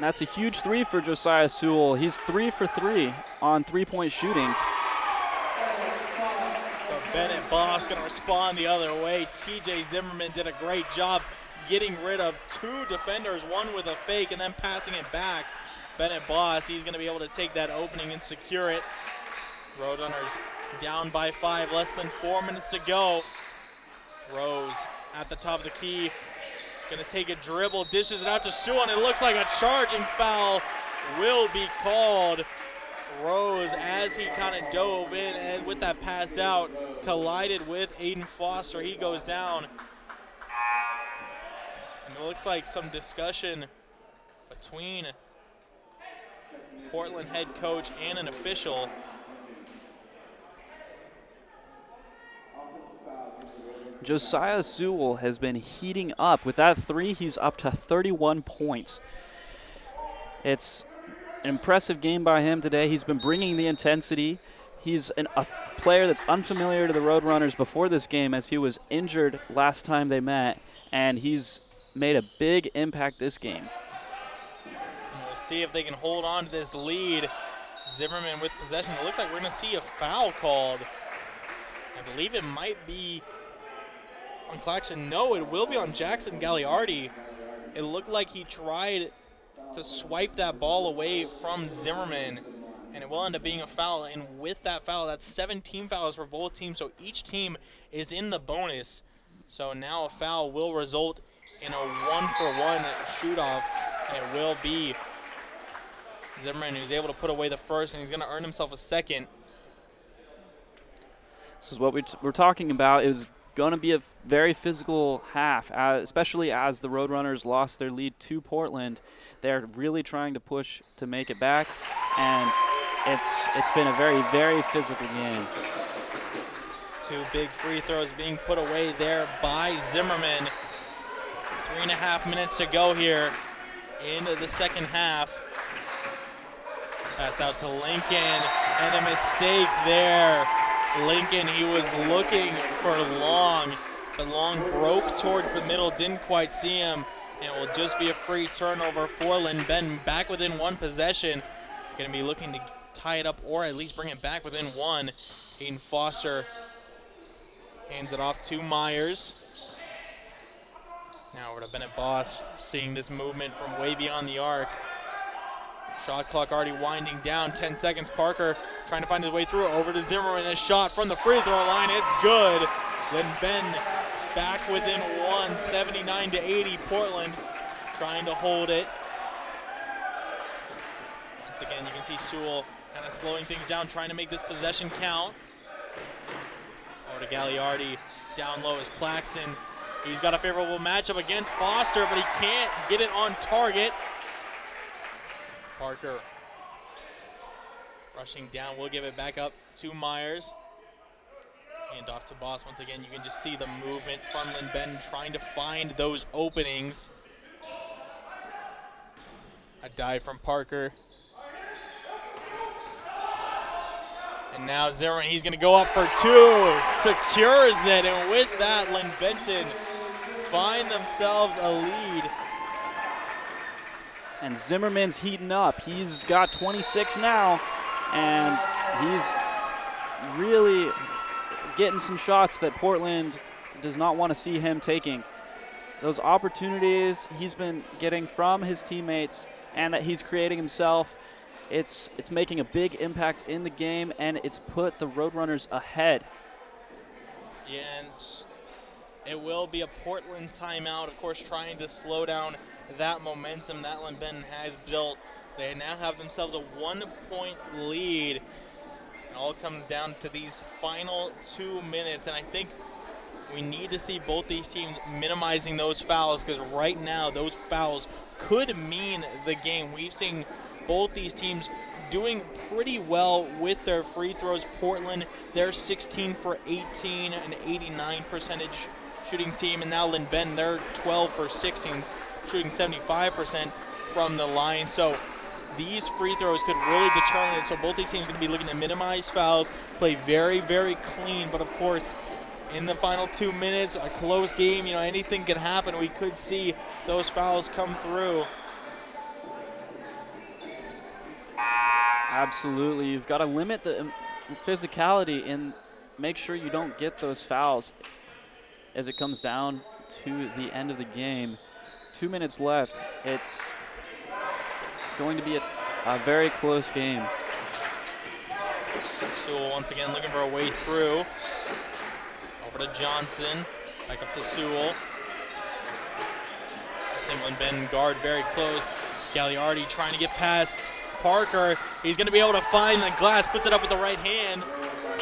That's a huge three for Josiah Sewell. He's 3 for 3 on three-point shooting. So Bennett Boss going to respond the other way. TJ Zimmerman did a great job getting rid of 2 defenders, one with a fake and then passing it back. Bennett Boss, he's going to be able to take that opening and secure it. Roadrunners down by 5, less than 4 minutes to go. Rose at the top of the key, going to take a dribble, dishes it out to Sewell, and it looks like a charging foul will be called. Rose, as he kind of dove in and with that pass out, collided with Aiden Foster. He goes down. And it looks like some discussion between Portland head coach and an official. Josiah Sewell has been heating up. With that three, he's up to 31 points. It's an impressive game by him today. He's been bringing the intensity. He's a player that's unfamiliar to the Roadrunners before this game, as he was injured last time they met, and he's made a big impact this game. We'll see if they can hold on to this lead. Zimmerman with possession. It looks like we're going to see a foul called. I believe it might be on Claxton. No, it will be on Jackson Gagliardi. It looked like he tried to swipe that ball away from Zimmerman, and it will end up being a foul. And with that foul, that's 17 fouls for both teams, so each team is in the bonus. So now a foul will result in a 1-for-1 shoot-off, and it will be Zimmerman who's able to put away the first, and he's going to earn himself a second. This is what we're talking about. It was going to be a very physical half, especially as the Roadrunners lost their lead to Portland. They're really trying to push to make it back, and it's been a very, very physical game. 2 big free throws being put away there by Zimmerman. 3.5 minutes to go here into the second half. Pass out to Lincoln, and a mistake there. Lincoln, he was looking for Long, but Long broke towards the middle, didn't quite see him, and it will just be a free turnover for Linn-Benton. Back within 1 possession. Going to be looking to tie it up or at least bring it back within 1. Aiden Foster hands it off to Myers. Now over to Bennett Boss, seeing this movement from way beyond the arc. Shot clock already winding down, 10 seconds. Parker trying to find his way through, over to Zimmerman. A shot from the free throw line, it's good. Linn-Benton back within 1, 79-80. Portland trying to hold it. Once again, you can see Sewell kind of slowing things down, trying to make this possession count. Over to Gagliardi, down low is Claxton. He's got a favorable matchup against Foster, but he can't get it on target. Parker rushing down, we'll give it back up to Myers. Hand off to Boss. Once again, you can just see the movement from Linn-Benton trying to find those openings. A dive from Parker. And now Zimmerman, he's going to go up for 2. Secures it, and with that, Linn-Benton find themselves a lead. And Zimmerman's heating up. He's got 26 now, and he's really getting some shots that Portland does not want to see him taking. Those opportunities he's been getting from his teammates and that he's creating himself, it's making a big impact in the game, and it's put the Roadrunners ahead. Yeah, and it will be a Portland timeout, of course, trying to slow down that momentum that Linn-Benton has built. They now have themselves a 1-point lead. It all comes down to these final 2 minutes, and I think we need to see both these teams minimizing those fouls, because right now those fouls could mean the game. We've seen both these teams doing pretty well with their free throws. Portland, they're 16 for 18, an 89% shooting team, and now Linn-Benton, they're 12 for 16, shooting 75%. from the line. So these free throws could really determine it. So both these teams are going to be looking to minimize fouls, play very, very clean. But, of course, in the final 2 minutes, a close game, anything can happen. We could see those fouls come through. Absolutely. You've got to limit the physicality and make sure you don't get those fouls as it comes down to the end of the game. 2 minutes left. It's going to be a very close game. Sewell once again looking for a way through. Over to Johnson. Back up to Sewell. Linn-Benton guard very close. Gagliardi trying to get past Parker. He's going to be able to find the glass. Puts it up with the right hand.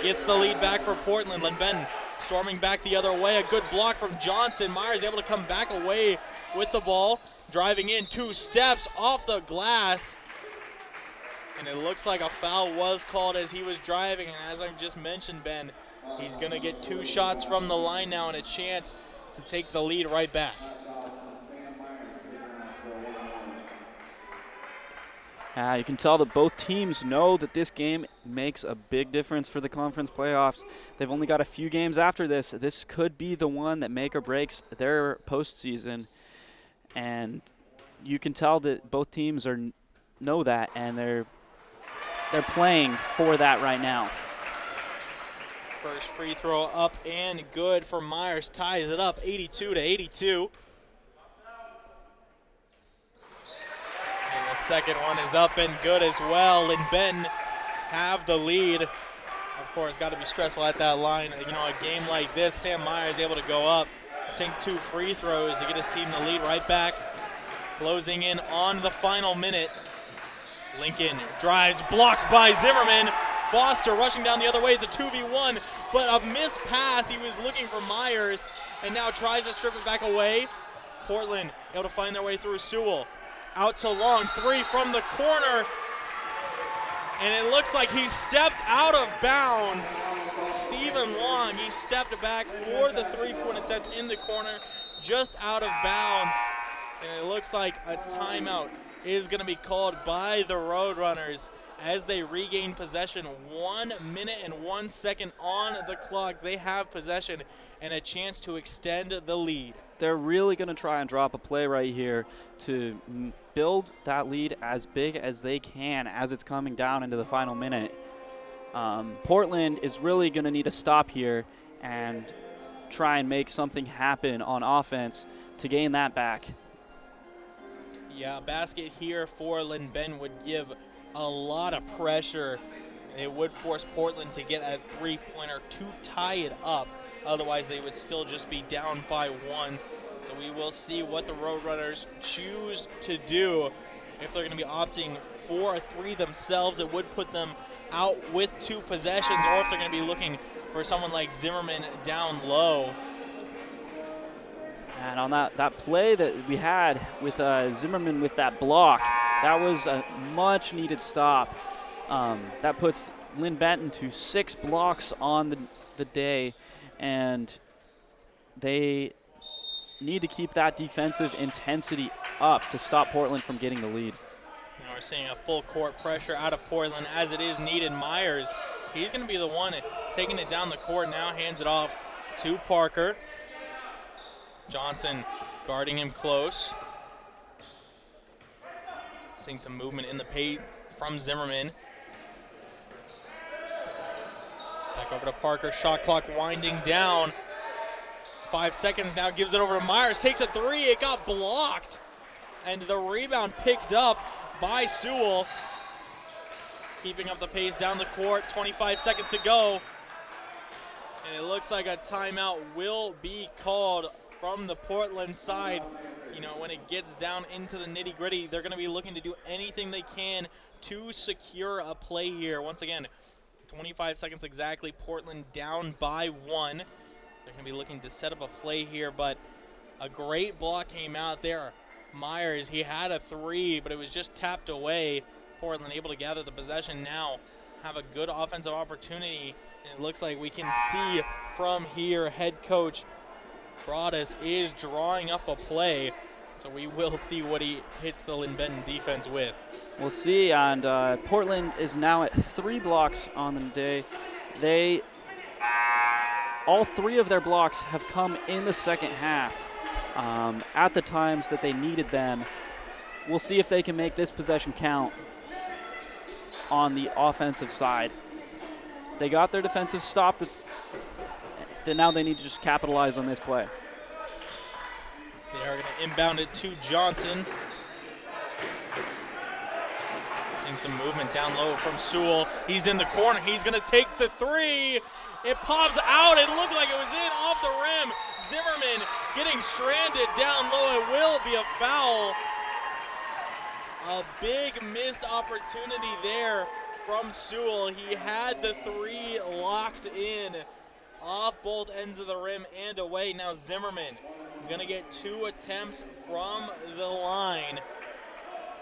Gets the lead back for Portland. Linn-Benton storming back the other way. A good block from Johnson. Myers able to come back away with the ball. Driving in 2 steps off the glass. And it looks like a foul was called as he was driving. And as I just mentioned, Ben, he's going to get 2 shots from the line now and a chance to take the lead right back. You can tell that both teams know that this game makes a big difference for the conference playoffs. They've only got a few games after this. This could be the one that make or breaks their postseason. And you can tell that both teams know that, and they're playing for that right now. First free throw up and good for Myers. Ties it up 82-82. And the second one is up and good as well. Linn-Benton have the lead. Of course, got to be stressful at that line. A game like this, Sam Myers able to go up, sink 2 free throws to get his team the lead right back. Closing in on the final minute. Lincoln drives, blocked by Zimmerman. Foster rushing down the other way. It's a 2v1, but a missed pass. He was looking for Myers and now tries to strip it back away. Portland able to find their way through. Sewell out to Long. 3 from the corner. And it looks like he stepped out of bounds. Stephen Long, he stepped back for the 3-point attempt in the corner, just out of bounds. And it looks like a timeout is going to be called by the Roadrunners as they regain possession. 1 minute and 1 second on the clock. They have possession and a chance to extend the lead. They're really going to try and drop a play right here to build that lead as big as they can as it's coming down into the final minute. Portland is really going to need a stop here and try and make something happen on offense to gain that back. Yeah, a basket here for Linn-Benton would give a lot of pressure. It would force Portland to get a 3-pointer to tie it up. Otherwise, they would still just be down by 1. So we will see what the Roadrunners choose to do. If they're going to be opting for a 3 themselves, it would put them out with 2 possessions, or if they're going to be looking for someone like Zimmerman down low. And on that play that we had with Zimmerman with that block, that was a much-needed stop. That puts Linn-Benton to 6 blocks on the day, and they need to keep that defensive intensity up to stop Portland from getting the lead. We're seeing a full court pressure out of Portland as it is needed. Myers, he's going to be the one taking it down the court now, hands it off to Parker. Johnson guarding him close. Seeing some movement in the paint from Zimmerman. Back over to Parker, shot clock winding down. 5 seconds now, gives it over to Myers, takes a 3, it got blocked. And the rebound picked up by Sewell. Keeping up the pace down the court, 25 seconds to go. And it looks like a timeout will be called from the Portland side. When it gets down into the nitty-gritty, they're going to be looking to do anything they can to secure a play here. Once again, 25 seconds exactly, Portland down by 1. They're going to be looking to set up a play here, but a great block came out there. Myers, he had a 3, but it was just tapped away. Portland able to gather the possession now, have a good offensive opportunity. And it looks like we can see from here head coach Broadus is drawing up a play. So we will see what he hits the Linn-Benton defense with. We'll see, and Portland is now at 3 blocks on the day. All 3 of their blocks have come in the second half at the times that they needed them. We'll see if they can make this possession count on the offensive side. They got their defensive stop, then now they need to just capitalize on this play. They are going to inbound it to Johnson. Seeing some movement down low from Sewell. He's in the corner. He's going to take the 3. It pops out. It looked like it was in off the rim. Zimmerman getting stranded down low. It will be a foul. A big missed opportunity there from Sewell. He had the 3 locked in off both ends of the rim and away. Now Zimmerman going to get 2 attempts from the line.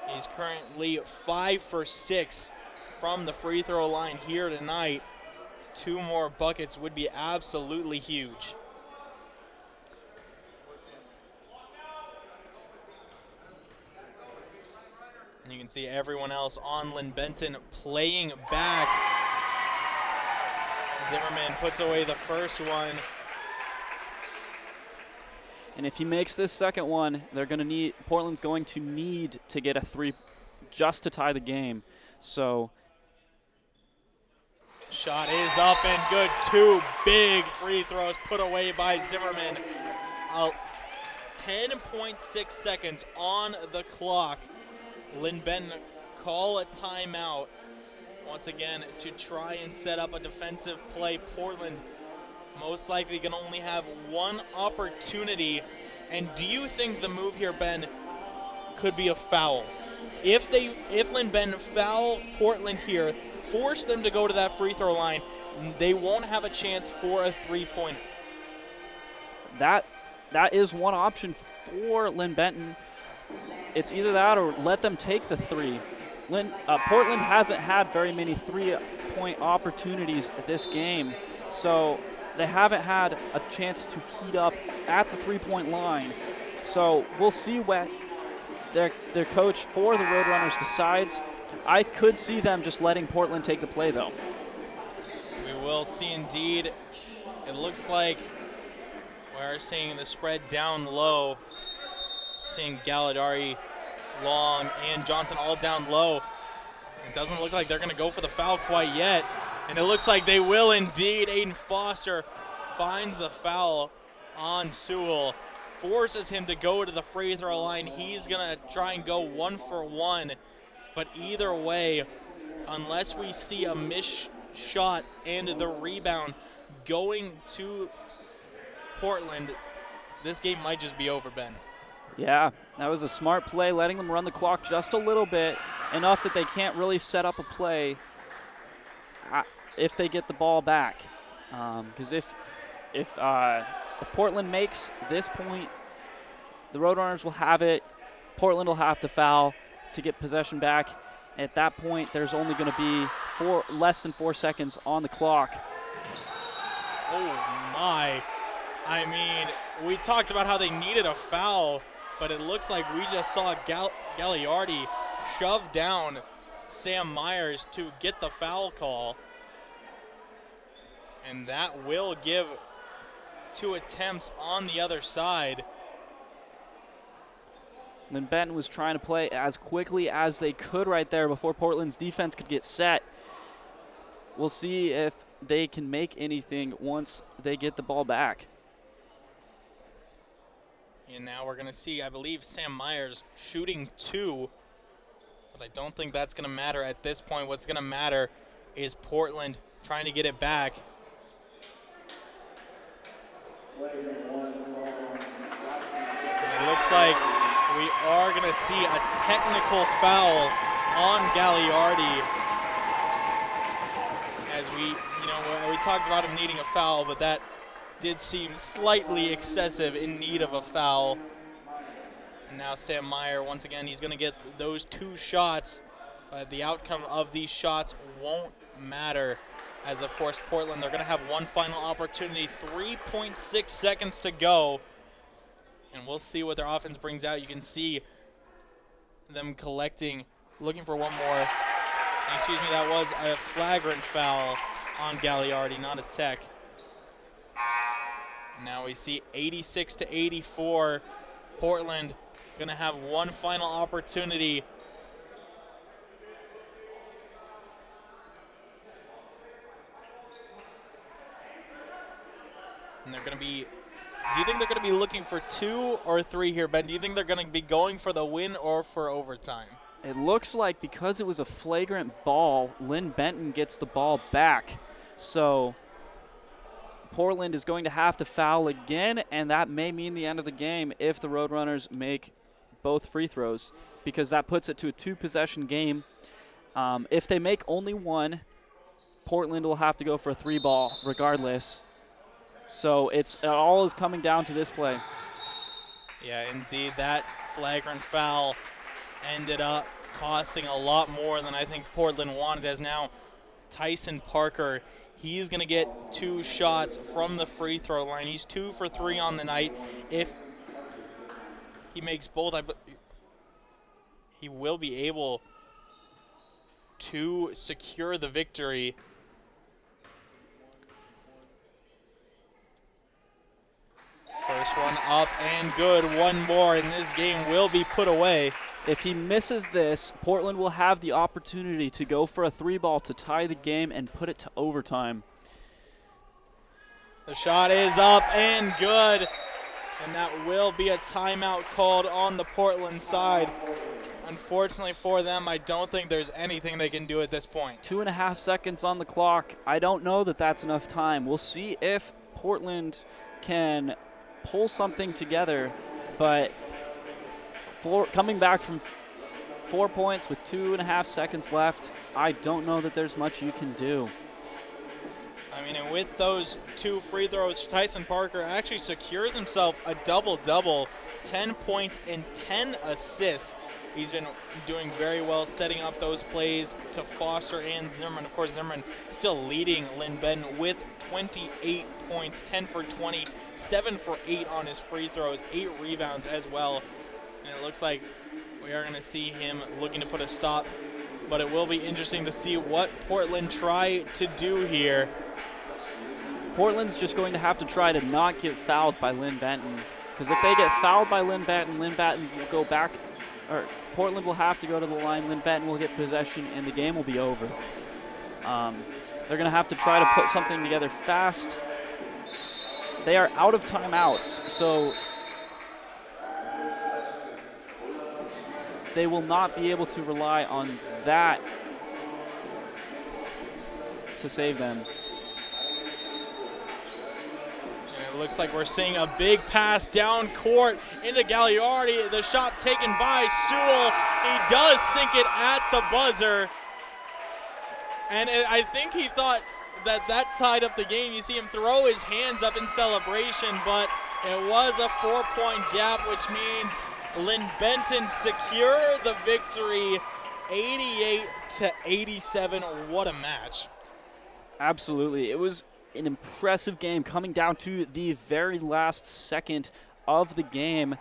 He's currently 5 for 6 from the free throw line here tonight. 2 more buckets would be absolutely huge. And you can see everyone else on Linn-Benton playing back. Zimmerman puts away the first one. And if he makes this second one, Portland's going to need to get a 3 just to tie the game. So shot is up and good. 2 big free throws put away by Zimmerman. 10.6 seconds on the clock. Linn-Benton call a timeout once again to try and set up a defensive play. Portland most likely going to only have 1 opportunity. And do you think the move here, Ben, could be a foul? If Linn-Benton foul Portland here, force them to go to that free throw line, they won't have a chance for a 3-pointer. That is one option for Linn-Benton. It's either that or let them take the 3. Portland hasn't had very many 3-point opportunities this game, so they haven't had a chance to heat up at the 3-point line. So we'll see what their coach for the Roadrunners decides. I could see them just letting Portland take the play, though. We will see indeed. It looks like we're seeing the spread down low. Seeing Galladari, Long, and Johnson all down low. It doesn't look like they're going to go for the foul quite yet. And it looks like they will indeed. Aiden Foster finds the foul on Sewell, forces him to go to the free throw line. He's going to try and go 1 for 1. But either way, unless we see a missed shot and the rebound going to Portland, this game might just be over, Ben. Yeah, that was a smart play, letting them run the clock just a little bit, enough that they can't really set up a play if they get the ball back. Because if Portland makes this point, the Roadrunners will have it. Portland will have to foul to get possession back. At that point, there's only going to be less than 4 seconds on the clock. Oh my. I mean, we talked about how they needed a foul, but it looks like we just saw Gagliardi shove down Sam Myers to get the foul call. And that will give 2 attempts on the other side. Linn-Benton was trying to play as quickly as they could right there before Portland's defense could get set. We'll see if they can make anything once they get the ball back. And now we're going to see, I believe, Sam Myers shooting 2. But I don't think that's going to matter at this point. What's going to matter is Portland trying to get it back. It looks like we are going to see a technical foul on Gagliardi. As we talked about him needing a foul, but that did seem slightly excessive, in need of a foul. And now Sam Meyer, once again, he's going to get those 2 shots. The outcome of these shots won't matter. As, of course, Portland, they're going to have one final opportunity. 3.6 seconds to go. And we'll see what their offense brings out. You can see them collecting, looking for one more. Excuse me, that was a flagrant foul on Gagliardi, not a tech. Now we see 86 to 84. Portland going to have one final opportunity. And they're going to be, do you think they're going to be looking for 2 or 3 here, Ben? Do you think they're going to be going for the win or for overtime? It looks like because it was a flagrant ball, Linn-Benton gets the ball back. So Portland is going to have to foul again, and that may mean the end of the game if the Roadrunners make both free throws, because that puts it to a 2-possession game. If they make only one, Portland will have to go for a 3-ball regardless. So it all is coming down to this play. Yeah, indeed, that flagrant foul ended up costing a lot more than I think Portland wanted, as now Tyson Parker, he's going to get 2 shots from the free throw line. He's 2 for 3 on the night. If he makes both, he will be able to secure the victory. First one up and good. One more, and this game will be put away. If he misses this, Portland will have the opportunity to go for a 3-ball to tie the game and put it to overtime. The shot is up and good, and that will be a timeout called on the Portland side. Unfortunately for them, I don't think there's anything they can do at this point. 2.5 seconds on the clock. I don't know that that's enough time. We'll see if Portland can pull something together, but coming back from 4 points with 2.5 seconds left, I don't know that there's much you can do. I mean, and with those 2 free throws, Tyson Parker actually secures himself a double-double, 10 points and 10 assists. He's been doing very well setting up those plays to Foster and Zimmerman. Of course, Zimmerman still leading Linn-Benton with 28 points, 10 for 20, 7 for 8 on his free throws, 8 rebounds as well. And it looks like we are going to see him looking to put a stop. But it will be interesting to see what Portland try to do here. Portland's just going to have to try to not get fouled by Linn-Benton, because if they get fouled by Linn-Benton, Linn-Benton will go back, or Portland will have to go to the line, Linn-Benton will get possession, and the game will be over. They're going to have to try to put something together fast. They are out of timeouts, so they will not be able to rely on that to save them. It looks like we're seeing a big pass down court into Gagliardi. The shot taken by Sewell. He does sink it at the buzzer. And I think he thought that tied up the game. You see him throw his hands up in celebration, but it was a 4-point gap, which means Linn-Benton secure the victory, 88 to 87. What a match. Absolutely. It was an impressive game coming down to the very last second of the game.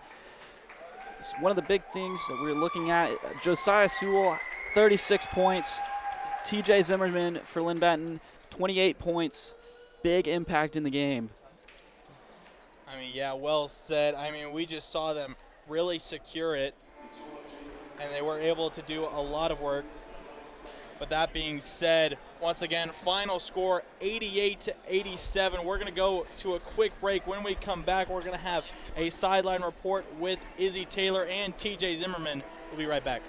It's one of the big things that we're looking at, Josiah Sewell, 36 points. TJ Zimmerman for Linn-Benton, 28 points. Big impact in the game. I mean, yeah, well said. I mean, we just saw them really secure it, and they were able to do a lot of work. But that being said, once again, final score 88 to 87. We're going to go to a quick break. When we come back, we're going to have a sideline report with Issy Taylor and TJ Zimmerman. We'll be right back.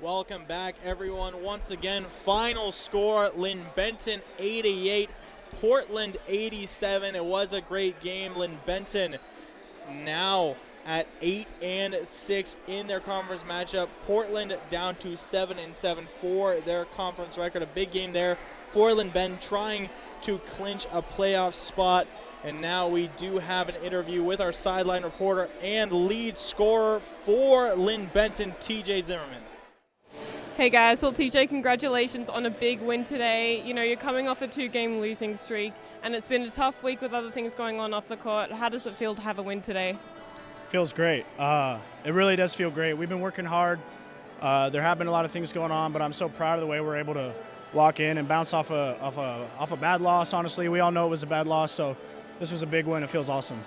Welcome back, everyone. Once again, final score, Linn-Benton 88, Portland 87. It was a great game. Linn-Benton now at 8-6 in their conference matchup. Portland down to 7-7 for their conference record. A big game there for Linn-Benton, trying to clinch a playoff spot. And now we do have an interview with our sideline reporter and lead scorer for Linn-Benton, TJ Zimmerman. Hey guys, well TJ, congratulations on a big win today. You know, you're coming off a 2-game losing streak, and it's been a tough week with other things going on off the court. How does it feel to have a win today? Feels great. It really does feel great. We've been working hard. There have been a lot of things going on, but I'm so proud of the way we're able to walk in and bounce off a bad loss. Honestly, we all know it was a bad loss, so this was a big win. It feels awesome.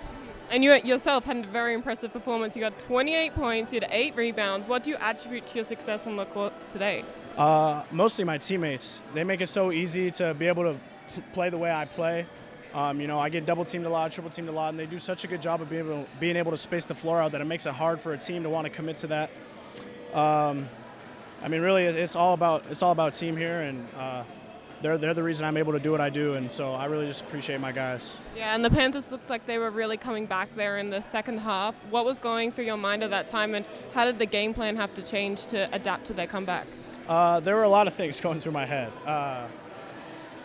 And you yourself had a very impressive performance. You got 28 points, you had 8 rebounds. What do you attribute to your success on the court today? Mostly my teammates. They make it so easy to be able to play the way I play. You know, I get double teamed a lot, triple teamed a lot, and they do such a good job of being able to space the floor out that it makes it hard for a team to want to commit to that. I mean, really, it's all about team here, and they're the reason I'm able to do what I do, and so I really just appreciate my guys. Yeah, and the Panthers looked like they were really coming back there in the second half. What was going through your mind at that time, and how did the game plan have to change to adapt to their comeback? There were a lot of things going through my head.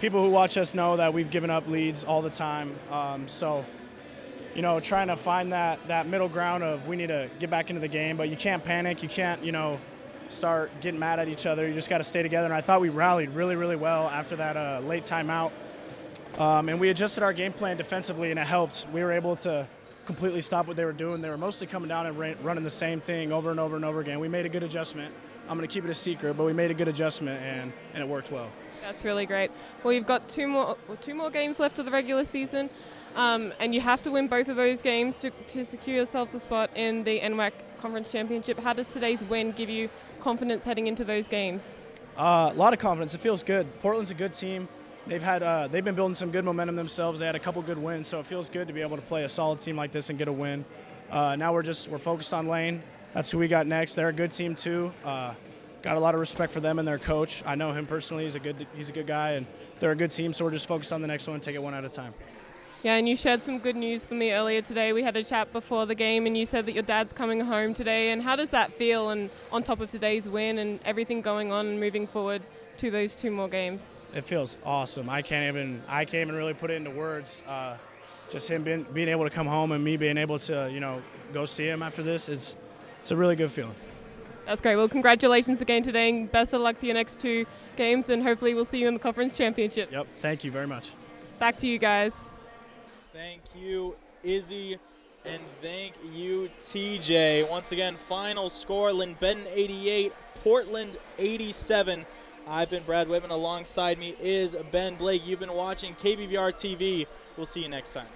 People who watch us know that we've given up leads all the time, so you know, trying to find that middle ground of we need to get back into the game, but you can't panic, you can't, you know, start getting mad at each other. You just got to stay together, and I thought we rallied really, really well after that late timeout. And we adjusted our game plan defensively, and it helped. We were able to completely stop what they were doing. They were mostly coming down and running the same thing over and over and over again. We made a good adjustment. I'm going to keep it a secret, but we made a good adjustment, and it worked well. That's really great. Well, you've got two more games left of the regular season, and you have to win both of those games to secure yourselves a spot in the NWAC Conference Championship. How does today's win give you confidence heading into those games? A lot of confidence. It feels good. Portland's a good team. They've been building some good momentum themselves. They had a couple good wins, so it feels good to be able to play a solid team like this and get a win. Now we're focused on Lane. That's who we got next. They're a good team too. Got a lot of respect for them and their coach. I know him personally. He's a good guy, and they're a good team. So we're just focused on the next one, take it one at a time. Yeah, and you shared some good news for me earlier today. We had a chat before the game, and you said that your dad's coming home today. And how does that feel? And on top of today's win and everything going on and moving forward to those 2 more games? It feels awesome. I can't even really put it into words. Just him being able to come home and me being able to, you know, go see him after this. It's a really good feeling. That's great. Well, congratulations again today, and best of luck for your next 2 games, and hopefully we'll see you in the conference championship. Yep. Thank you very much. Back to you guys. Thank you, Izzy, and thank you, TJ. Once again, final score, Linn-Benton 88, Portland 87. I've been Brad Whitman. Alongside me is Ben Blake. You've been watching KBVR TV. We'll see you next time.